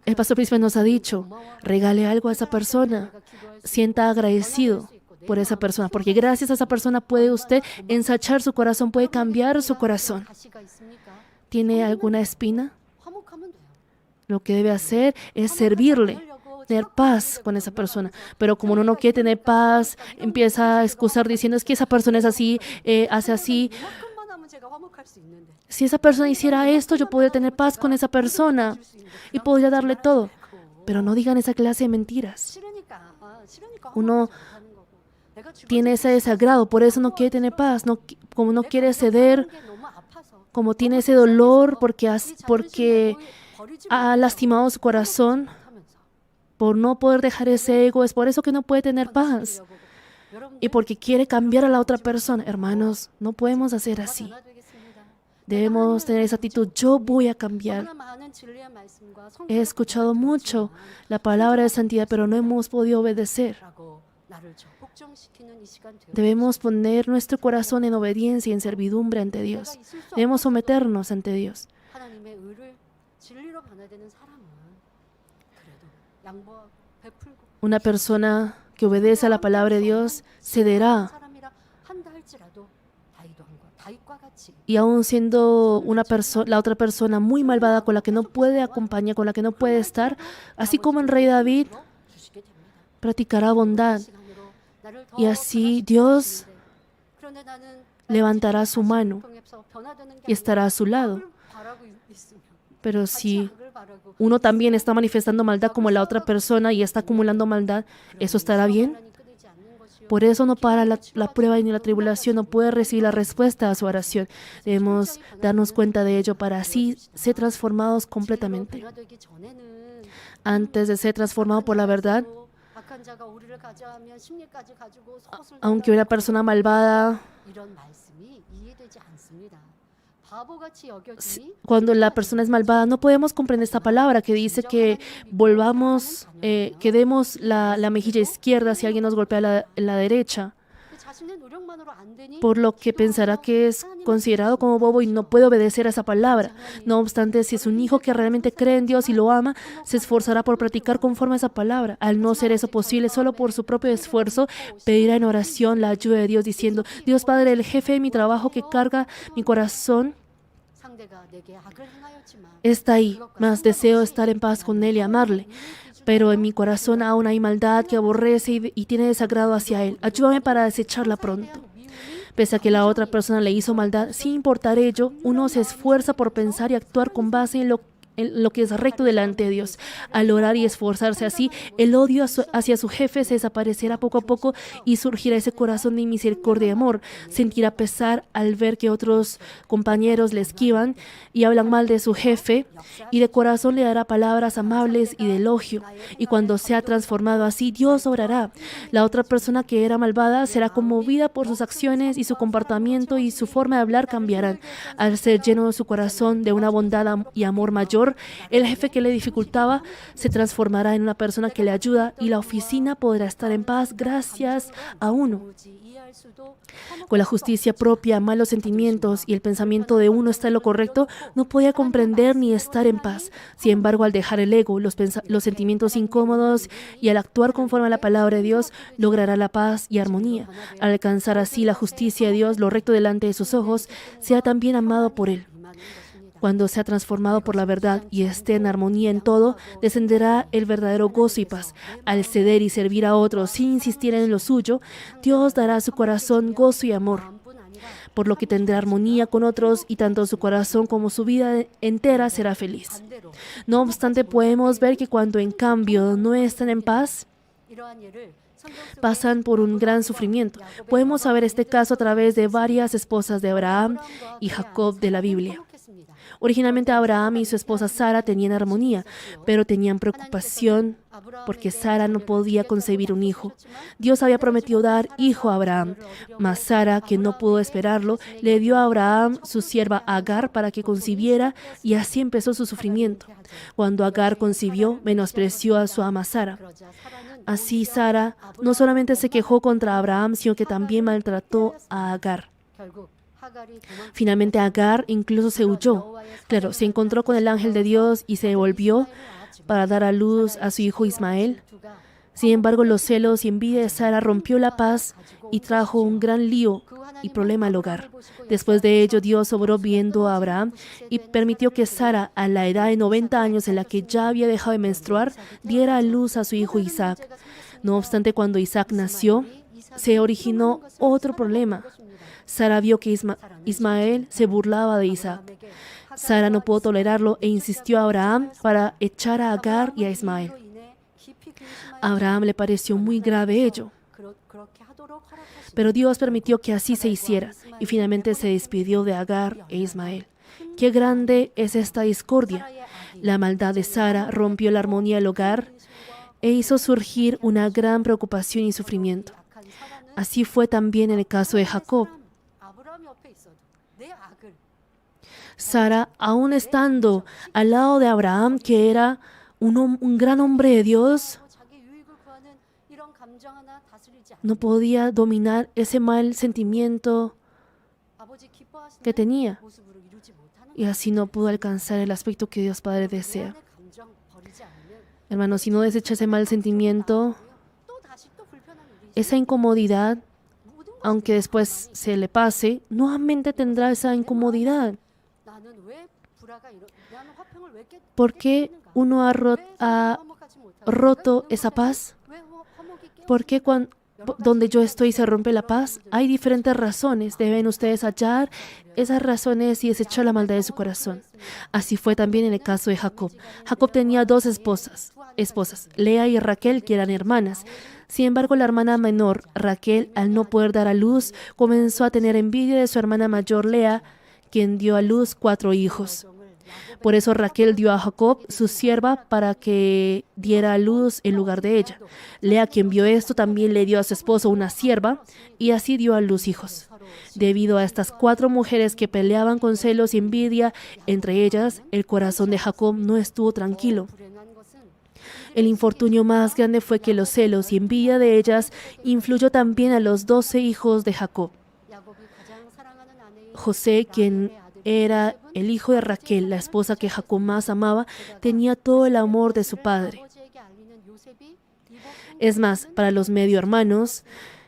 El pastor príncipe nos ha dicho, regale algo a esa persona, sienta agradecido por esa persona, porque gracias a esa persona puede usted ensanchar su corazón, puede cambiar su corazón. ¿Tiene alguna espina? Lo que debe hacer es servirle, tener paz con esa persona. Pero como uno no quiere tener paz, empieza a excusar diciendo, es que esa persona es así, hace así. Si esa persona hiciera esto, yo podría tener paz con esa persona y podría darle todo. Pero no digan esa clase de mentiras. Uno tiene ese desagrado, por eso no quiere tener paz, como no quiere ceder, como tiene ese dolor porque ha lastimado su corazón, por no poder dejar ese ego, es por eso que no puede tener paz. Y porque quiere cambiar a la otra persona. Hermanos, no podemos hacer así. Debemos tener esa actitud, yo voy a cambiar. He escuchado mucho la palabra de santidad, pero no hemos podido obedecer. Debemos poner nuestro corazón en obediencia y en servidumbre ante Dios. Debemos someternos ante Dios. Una persona que obedece a la palabra de Dios cederá. Y aún siendo la otra persona muy malvada con la que no puede acompañar, con la que no puede estar, así como el rey David practicará bondad. Y así Dios levantará su mano y estará a su lado. Pero si uno también está manifestando maldad como la otra persona y está acumulando maldad, ¿eso estará bien? Por eso no para la prueba ni la tribulación, no puede recibir la respuesta a su oración. Debemos darnos cuenta de ello para así ser transformados completamente. Antes de ser transformado por la verdad, Aunque una persona malvada, cuando la persona es malvada, no podemos comprender esta palabra que dice que volvamos, que demos la mejilla izquierda si alguien nos golpea la derecha, por lo que pensará que es considerado como bobo y no puede obedecer a esa palabra. No obstante, si es un hijo que realmente cree en Dios y lo ama, se esforzará por practicar conforme a esa palabra. Al no ser eso posible, solo por su propio esfuerzo, pedirá en oración la ayuda de Dios, diciendo: Dios Padre, el jefe de mi trabajo que carga mi corazón está ahí, mas deseo estar en paz con él y amarle. Pero en mi corazón aún hay maldad que aborrece y tiene desagrado hacia él. Ayúdame para desecharla pronto. Pese a que la otra persona le hizo maldad, sin importar ello, uno se esfuerza por pensar y actuar con base en lo que es recto delante de Dios. Al orar y esforzarse así, el odio hacia su jefe se desaparecerá poco a poco y surgirá ese corazón de misericordia y amor. Sentirá pesar al ver que otros compañeros le esquivan y hablan mal de su jefe, y de corazón le dará palabras amables y de elogio. Y cuando sea transformado así, Dios obrará. La otra persona que era malvada será conmovida por sus acciones, y su comportamiento y su forma de hablar cambiarán. Al ser lleno de su corazón de una bondad y amor mayor, el jefe que le dificultaba se transformará en una persona que le ayuda, y la oficina podrá estar en paz gracias a uno. Con la justicia propia, malos sentimientos y el pensamiento de uno está en lo correcto, no podía comprender ni estar en paz. Sin embargo, al dejar el ego, los sentimientos incómodos y al actuar conforme a la palabra de Dios, logrará la paz y armonía. Al alcanzar así la justicia de Dios, lo recto delante de sus ojos, sea también amado por él. Cuando sea transformado por la verdad y esté en armonía en todo, descenderá el verdadero gozo y paz. Al ceder y servir a otros sin insistir en lo suyo, Dios dará a su corazón gozo y amor, por lo que tendrá armonía con otros, y tanto su corazón como su vida entera será feliz. No obstante, podemos ver que cuando en cambio no están en paz, pasan por un gran sufrimiento. Podemos saber este caso a través de varias esposas de Abraham y Jacob de la Biblia. Originalmente Abraham y su esposa Sara tenían armonía, pero tenían preocupación porque Sara no podía concebir un hijo. Dios había prometido dar hijo a Abraham, mas Sara, que no pudo esperarlo, le dio a Abraham su sierva Agar para que concibiera, y así empezó su sufrimiento. Cuando Agar concibió, menospreció a su ama Sara. Así Sara no solamente se quejó contra Abraham, sino que también maltrató a Agar. Finalmente Agar incluso se huyó. Claro, se encontró con el ángel de Dios y se devolvió para dar a luz a su hijo Ismael. Sin embargo, los celos y envidia de Sara rompió la paz y trajo un gran lío y problema al hogar. Después de ello, Dios obró viendo a Abraham y permitió que Sara, a la edad de 90 años en la que ya había dejado de menstruar, diera a luz a su hijo Isaac. No obstante, cuando Isaac nació, se originó otro problema. Sara vio que Ismael se burlaba de Isaac. Sara no pudo tolerarlo e insistió a Abraham para echar a Agar y a Ismael. A Abraham le pareció muy grave ello, pero Dios permitió que así se hiciera, y finalmente se despidió de Agar e Ismael. ¡Qué grande es esta discordia! La maldad de Sara rompió la armonía del hogar e hizo surgir una gran preocupación y sufrimiento. Así fue también en el caso de Jacob. Sara, aún estando al lado de Abraham, que era un gran hombre de Dios, no podía dominar ese mal sentimiento que tenía, y así no pudo alcanzar el aspecto que Dios Padre desea. Hermanos, si no desecha ese mal sentimiento, esa incomodidad, aunque después se le pase, nuevamente tendrá esa incomodidad. ¿Por qué uno ha roto esa paz? ¿Por qué donde yo estoy se rompe la paz? Hay diferentes razones. Deben ustedes hallar esas razones y desechar la maldad de su corazón. Así fue también en el caso de Jacob. Jacob tenía dos esposas, Lea y Raquel, que eran hermanas. Sin embargo, la hermana menor, Raquel, al no poder dar a luz, comenzó a tener envidia de su hermana mayor, Lea, quien dio a luz 4 hijos. Por eso Raquel dio a Jacob su sierva para que diera a luz en lugar de ella. Lea, quien vio esto, también le dio a su esposo una sierva y así dio a luz hijos. Debido a estas 4 mujeres que peleaban con celos y envidia entre ellas, el corazón de Jacob no estuvo tranquilo. El infortunio más grande fue que los celos y envidia de ellas influyó también a los 12 hijos de Jacob. José, quien era el hijo de Raquel, la esposa que Jacob más amaba, tenía todo el amor de su padre. Es más, para los medio hermanos,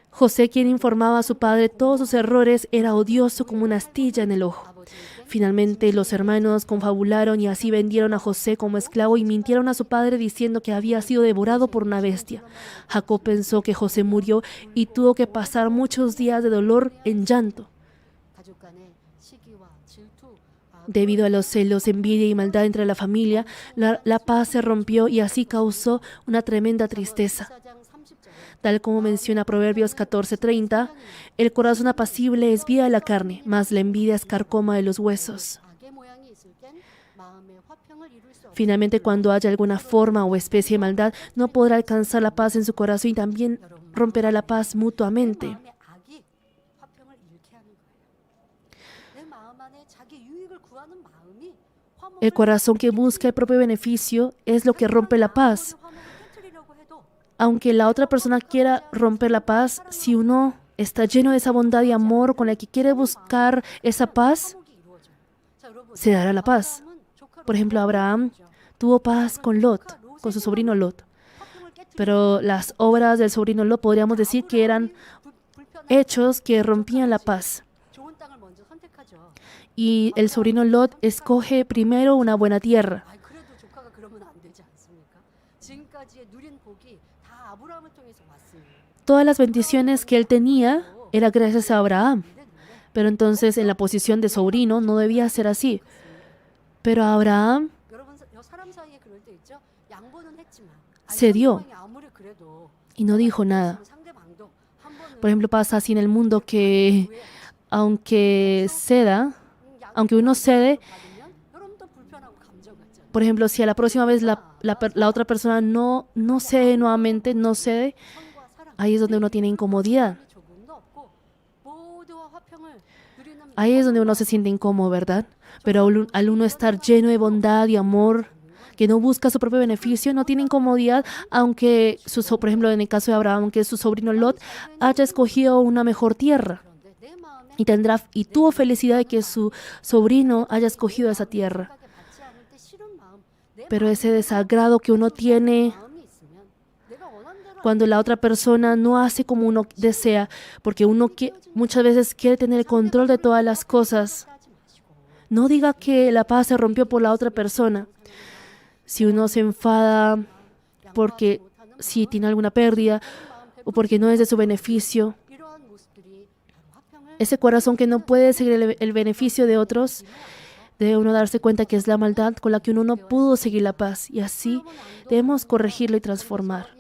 José, quien informaba a su padre todos sus errores, era odioso como una astilla en el ojo. Finalmente, los hermanos confabularon y así vendieron a José como esclavo y mintieron a su padre diciendo que había sido devorado por una bestia. Jacob pensó que José murió y tuvo que pasar muchos días de dolor en llanto. Debido a los celos, envidia y maldad entre la familia, la paz se rompió y así causó una tremenda tristeza. Tal como menciona Proverbios 14:30, el corazón apacible es vida de la carne, mas la envidia es carcoma de los huesos. Finalmente, cuando haya alguna forma o especie de maldad, no podrá alcanzar la paz en su corazón y también romperá la paz mutuamente. El corazón que busca el propio beneficio es lo que rompe la paz. Aunque la otra persona quiera romper la paz, si uno está lleno de esa bondad y amor con la que quiere buscar esa paz, se dará la paz. Por ejemplo, Abraham tuvo paz con Lot, con su sobrino Lot. Pero las obras del sobrino Lot podríamos decir que eran hechos que rompían la paz. Y el sobrino Lot escoge primero una buena tierra. Todas las bendiciones que él tenía eran gracias a Abraham. Pero entonces en la posición de sobrino no debía ser así. Pero Abraham cedió y no dijo nada. Por ejemplo, pasa así en el mundo que aunque uno cede, por ejemplo, si a la próxima vez la otra persona no cede nuevamente, no cede, ahí es donde uno tiene incomodidad. Ahí es donde uno se siente incómodo, ¿verdad? Pero al uno estar lleno de bondad y amor, que no busca su propio beneficio, no tiene incomodidad, aunque, por ejemplo, en el caso de Abraham, aunque su sobrino Lot haya escogido una mejor tierra y tuvo felicidad de que su sobrino haya escogido esa tierra. Pero ese desagrado que uno tiene cuando la otra persona no hace como uno desea, porque uno muchas veces quiere tener el control de todas las cosas. No diga que la paz se rompió por la otra persona. Si uno se enfada porque si tiene alguna pérdida o porque no es de su beneficio, ese corazón que no puede seguir el beneficio de otros, debe uno darse cuenta que es la maldad con la que uno no pudo seguir la paz. Y así debemos corregirlo y transformar.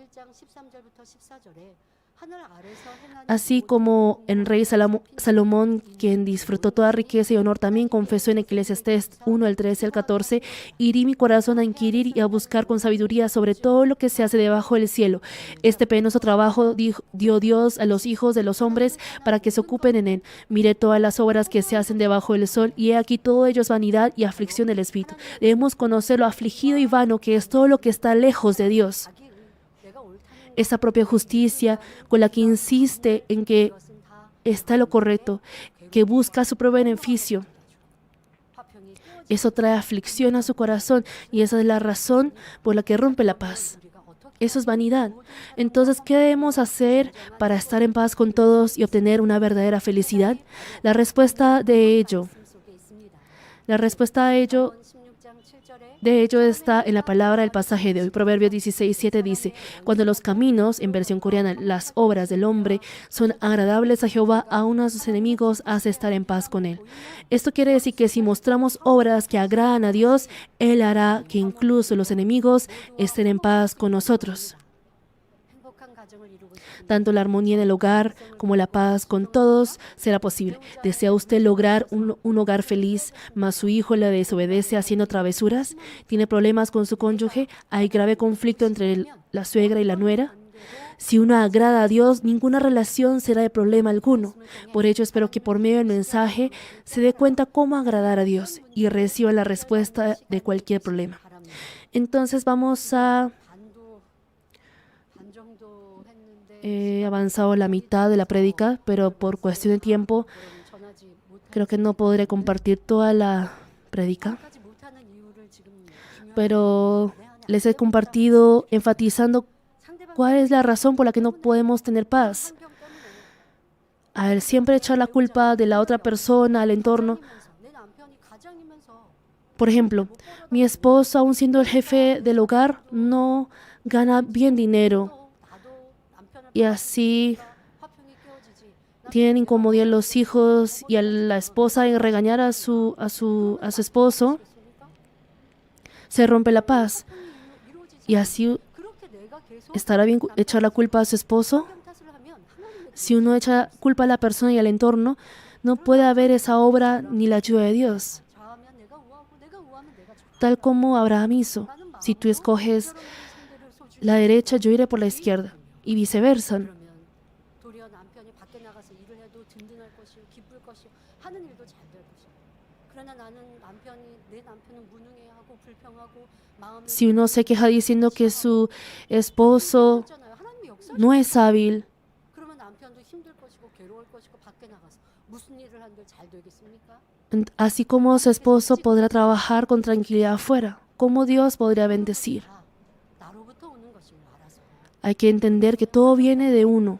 Así como el rey Salomón, quien disfrutó toda riqueza y honor, también confesó en Eclesiastés 1, el 13 al 14, «Irí mi corazón a inquirir y a buscar con sabiduría sobre todo lo que se hace debajo del cielo. Este penoso trabajo dio Dios a los hijos de los hombres para que se ocupen en él. Miré todas las obras que se hacen debajo del sol y he aquí todo ello es vanidad y aflicción del espíritu». Debemos conocer lo afligido y vano que es todo lo que está lejos de Dios. Esa propia justicia con la que insiste en que está lo correcto, que busca su propio beneficio. Eso trae aflicción a su corazón y esa es la razón por la que rompe la paz. Eso es vanidad. Entonces, ¿qué debemos hacer para estar en paz con todos y obtener una verdadera felicidad? La respuesta de ello está en la palabra del pasaje de hoy. Proverbios 16:7 dice: «Cuando los caminos», en versión coreana, las obras del hombre, «son agradables a Jehová, aun a sus enemigos hace estar en paz con él». Esto quiere decir que si mostramos obras que agradan a Dios, Él hará que incluso los enemigos estén en paz con nosotros. Tanto la armonía en el hogar como la paz con todos será posible. ¿Desea usted lograr un hogar feliz, mas su hijo le desobedece haciendo travesuras? ¿Tiene problemas con su cónyuge? ¿Hay grave conflicto entre la suegra y la nuera? Si uno agrada a Dios, ninguna relación será de problema alguno. Por ello, espero que por medio del mensaje se dé cuenta cómo agradar a Dios y reciba la respuesta de cualquier problema. Entonces vamos a... He avanzado la mitad de la prédica, pero por cuestión de tiempo creo que no podré compartir toda la prédica. Pero les he compartido enfatizando cuál es la razón por la que no podemos tener paz. Al siempre echar la culpa de la otra persona, al entorno. Por ejemplo, mi esposo, aún siendo el jefe del hogar, no gana bien dinero. Y así tienen incomodidad los hijos y a la esposa en regañar a su esposo. Se rompe la paz. Y así estará bien echar la culpa a su esposo. Si uno echa culpa a la persona y al entorno, no puede haber esa obra ni la ayuda de Dios. Tal como Abraham hizo. Si tú escoges la derecha, yo iré por la izquierda. Y viceversa. Si uno se queja diciendo que su esposo no es hábil, así como su esposo podrá trabajar con tranquilidad afuera, ¿cómo Dios podría bendecir? Hay que entender que todo viene de uno.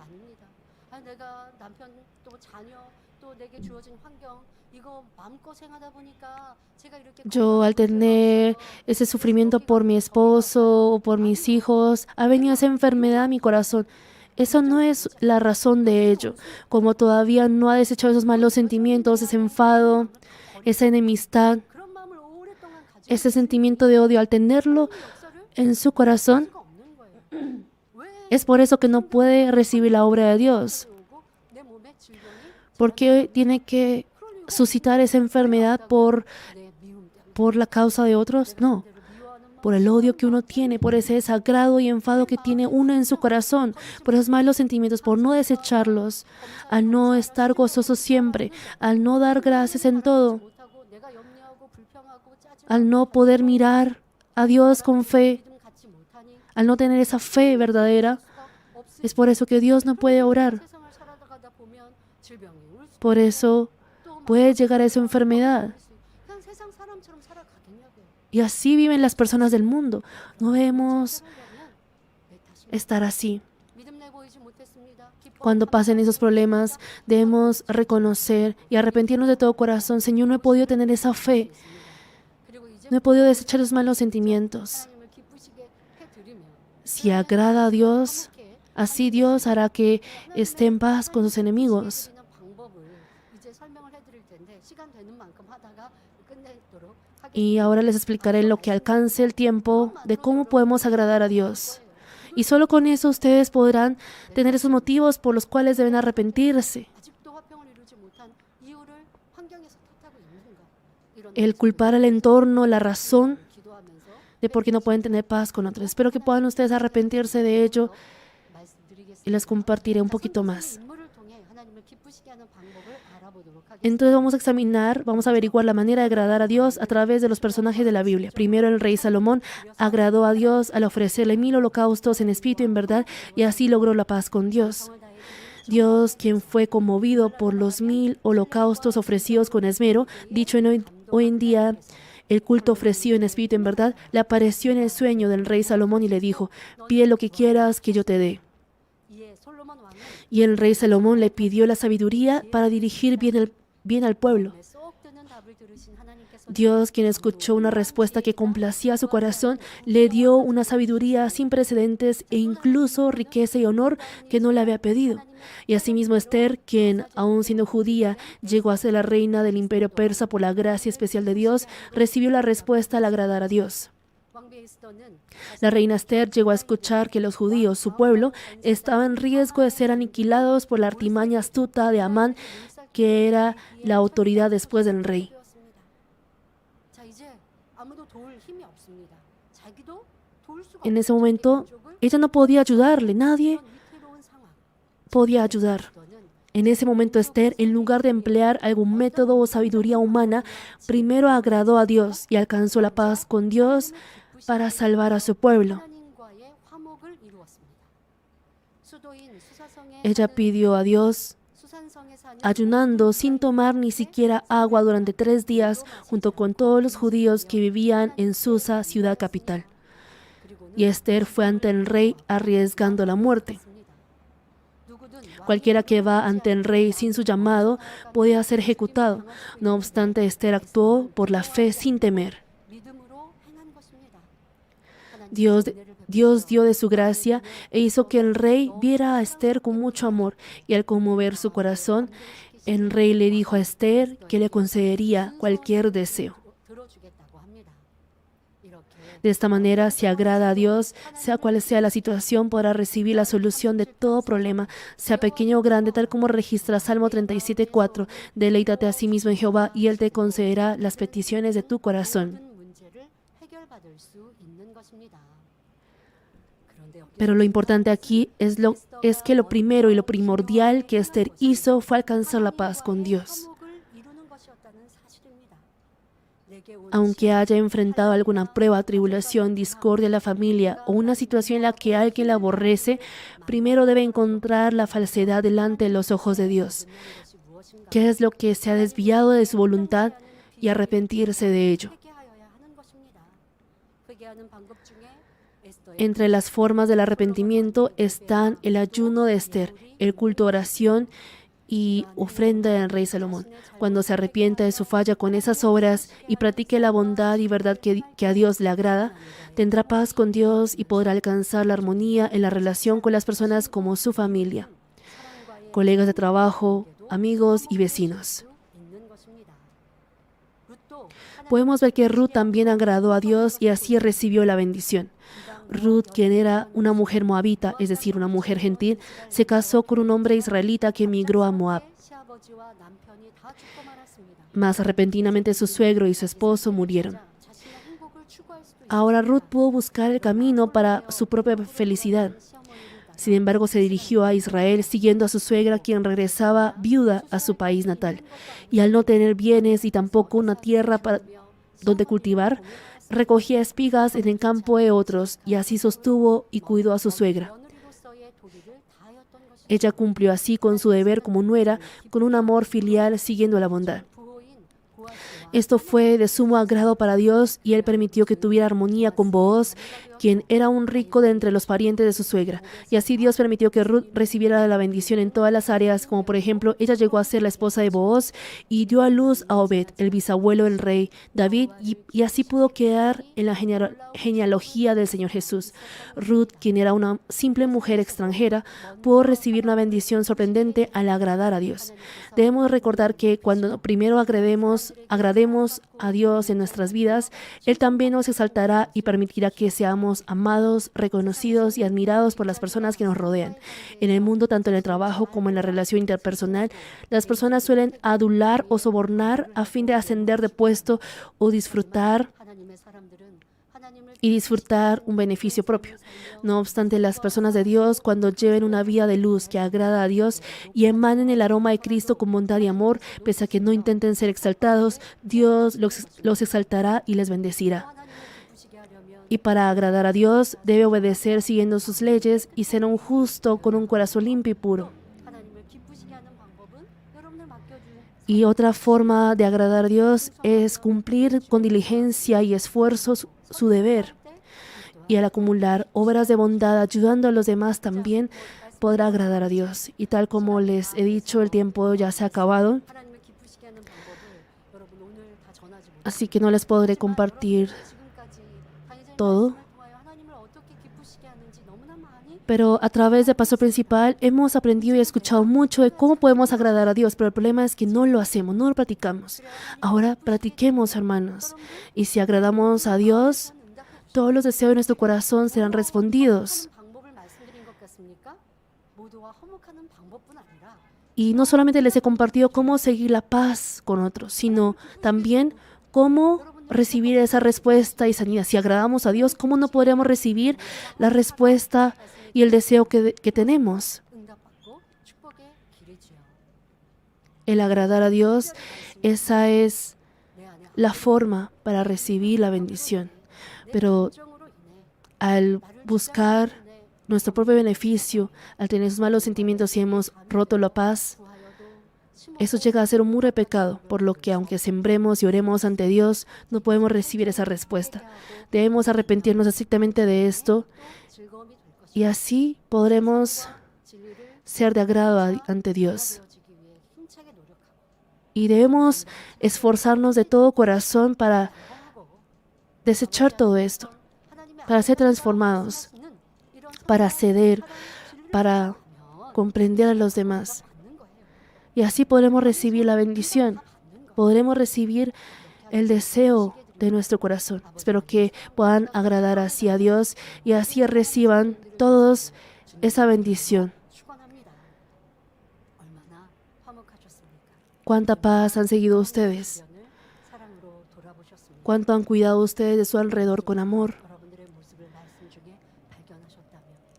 Yo, al tener ese sufrimiento por mi esposo o por mis hijos, ha venido esa enfermedad a mi corazón. Eso no es la razón de ello. Como todavía no ha desechado esos malos sentimientos, ese enfado, esa enemistad, ese sentimiento de odio, al tenerlo en su corazón, es por eso que no puede recibir la obra de Dios. ¿Por qué tiene que suscitar esa enfermedad por la causa de otros? No, por el odio que uno tiene, por ese desagrado y enfado que tiene uno en su corazón, por esos malos sentimientos, por no desecharlos, al no estar gozoso siempre, al no dar gracias en todo, al no poder mirar a Dios con fe, al no tener esa fe verdadera. Es por eso que Dios no puede orar. Por eso puede llegar a esa enfermedad. Y así viven las personas del mundo. No debemos estar así. Cuando pasen esos problemas, debemos reconocer y arrepentirnos de todo corazón. Señor, no he podido tener esa fe. No he podido desechar los malos sentimientos. Si agrada a Dios, así Dios hará que esté en paz con sus enemigos. Y ahora les explicaré lo que alcance el tiempo de cómo podemos agradar a Dios. Y solo con eso ustedes podrán tener esos motivos por los cuales deben arrepentirse. El culpar al entorno, la razón de por qué no pueden tener paz con otros. Espero que puedan ustedes arrepentirse de ello y les compartiré un poquito más. Entonces vamos a averiguar la manera de agradar a Dios a través de los personajes de la Biblia. Primero, el rey Salomón agradó a Dios al ofrecerle 1000 holocaustos en espíritu y en verdad, y así logró la paz con Dios. Dios, quien fue conmovido por los 1000 holocaustos ofrecidos con esmero, dicho hoy en día el culto ofrecido en espíritu y en verdad, le apareció en el sueño del rey Salomón y le dijo: pide lo que quieras que yo te dé. Y el rey Salomón le pidió la sabiduría para dirigir bien al pueblo. Dios, quien escuchó una respuesta que complacía a su corazón, le dio una sabiduría sin precedentes e incluso riqueza y honor que no le había pedido. Y asimismo Esther, quien, aun siendo judía, llegó a ser la reina del imperio persa por la gracia especial de Dios, recibió la respuesta al agradar a Dios. La reina Esther llegó a escuchar que los judíos, su pueblo, estaban en riesgo de ser aniquilados por la artimaña astuta de Amán, que era la autoridad después del rey. En ese momento, ella no podía ayudarle, nadie podía ayudar. En ese momento, Esther, en lugar de emplear algún método o sabiduría humana, primero agradó a Dios y alcanzó la paz con Dios para salvar a su pueblo. Ella pidió a Dios, ayunando sin tomar ni siquiera agua durante 3 días, junto con todos los judíos que vivían en Susa, ciudad capital. Y Esther fue ante el rey arriesgando la muerte. Cualquiera que va ante el rey sin su llamado podía ser ejecutado. No obstante, Esther actuó por la fe sin temer. Dios dio de su gracia e hizo que el rey viera a Esther con mucho amor, y al conmover su corazón, el rey le dijo a Esther que le concedería cualquier deseo. De esta manera, si agrada a Dios, sea cual sea la situación, podrá recibir la solución de todo problema, sea pequeño o grande, tal como registra Salmo 37:4. Deleítate a sí mismo en Jehová, y Él te concederá las peticiones de tu corazón. Pero lo importante aquí es que lo primero y lo primordial que Esther hizo fue alcanzar la paz con Dios. Aunque haya enfrentado alguna prueba, tribulación, discordia en la familia o una situación en la que alguien la aborrece, primero debe encontrar la falsedad delante de los ojos de Dios. ¿Qué es lo que se ha desviado de su voluntad? Y arrepentirse de ello. Entre las formas del arrepentimiento están el ayuno de Esther, el culto, oración y ofrenda del rey Salomón. Cuando se arrepienta de su falla con esas obras y practique la bondad y verdad que a Dios le agrada, tendrá paz con Dios y podrá alcanzar la armonía en la relación con las personas como su familia, colegas de trabajo, amigos y vecinos. Podemos ver que Ruth también agradó a Dios y así recibió la bendición. Ruth, quien era una mujer moabita, es decir, una mujer gentil, se casó con un hombre israelita que emigró a Moab. Mas repentinamente su suegro y su esposo murieron. Ahora Ruth pudo buscar el camino para su propia felicidad. Sin embargo, se dirigió a Israel siguiendo a su suegra, quien regresaba viuda a su país natal. Y al no tener bienes y tampoco una tierra donde cultivar, recogía espigas en el campo de otros, y así sostuvo y cuidó a su suegra. Ella cumplió así con su deber como nuera, con un amor filial siguiendo la bondad. Esto fue de sumo agrado para Dios, y Él permitió que tuviera armonía con Booz, quien era un rico de entre los parientes de su suegra. Y así Dios permitió que Ruth recibiera la bendición en todas las áreas, como por ejemplo, ella llegó a ser la esposa de Booz y dio a luz a Obed, el bisabuelo del rey David, y así pudo quedar en la genealogía del Señor Jesús. Ruth, quien era una simple mujer extranjera, pudo recibir una bendición sorprendente al agradar a Dios. Debemos recordar que cuando primero agrademos a Dios en nuestras vidas, Él también nos exaltará y permitirá que seamos amados, reconocidos y admirados por las personas que nos rodean. En el mundo, tanto en el trabajo como en la relación interpersonal, las personas suelen adular o sobornar a fin de ascender de puesto o disfrutar un beneficio propio. No obstante, las personas de Dios, cuando lleven una vida de luz que agrada a Dios y emanen el aroma de Cristo con bondad y amor, pese a que no intenten ser exaltados, Dios los exaltará y les bendecirá. Y para agradar a Dios, debe obedecer siguiendo sus leyes y ser un justo con un corazón limpio y puro. Y otra forma de agradar a Dios es cumplir con diligencia y esfuerzo su deber. Y al acumular obras de bondad ayudando a los demás también podrá agradar a Dios. Y tal como les he dicho, el tiempo ya se ha acabado. Así que no les podré compartir todo. Pero a través de Paso Principal hemos aprendido y escuchado mucho de cómo podemos agradar a Dios, pero el problema es que no lo hacemos, no lo practicamos. Ahora practiquemos, hermanos. Y si agradamos a Dios, todos los deseos de nuestro corazón serán respondidos. Y no solamente les he compartido cómo seguir la paz con otros, sino también cómo recibir esa respuesta y sanidad. Si agradamos a Dios, ¿cómo no podríamos recibir la respuesta y el deseo que tenemos? El agradar a Dios, esa es la forma para recibir la bendición. Pero al buscar nuestro propio beneficio, al tener esos malos sentimientos y hemos roto la paz, eso llega a ser un muro de pecado, por lo que aunque sembremos y oremos ante Dios, no podemos recibir esa respuesta. Debemos arrepentirnos estrictamente de esto y así podremos ser de agrado ante Dios. Y debemos esforzarnos de todo corazón para desechar todo esto, para ser transformados, para ceder, para comprender a los demás. Y así podremos recibir la bendición, podremos recibir el deseo de nuestro corazón. Espero que puedan agradar así a Dios y así reciban todos esa bendición. ¿Cuánta paz han seguido ustedes? ¿Cuánto han cuidado ustedes de su alrededor con amor?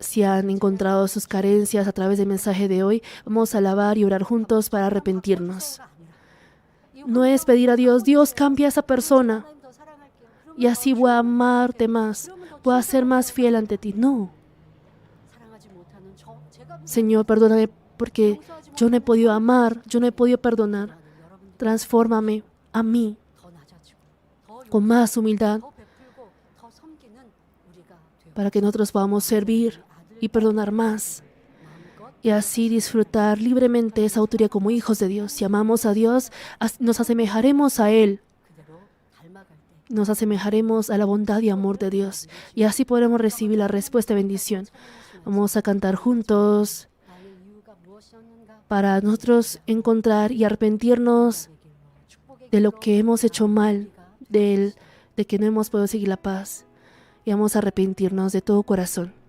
Si han encontrado sus carencias a través del mensaje de hoy, vamos a alabar y orar juntos para arrepentirnos. No es pedir a Dios, Dios cambia a esa persona y así voy a amarte más, voy a ser más fiel ante ti. No. Señor, perdóname porque yo no he podido amar, yo no he podido perdonar. Transfórmame a mí con más humildad para que nosotros podamos servir y perdonar más y así disfrutar libremente esa autoridad como hijos de Dios. Si amamos a Dios, nos asemejaremos a Él. Nos asemejaremos a la bondad y amor de Dios y así podremos recibir la respuesta de bendición. Vamos a cantar juntos para nosotros encontrar y arrepentirnos de lo que hemos hecho mal, de que no hemos podido seguir la paz. Y vamos a arrepentirnos de todo corazón.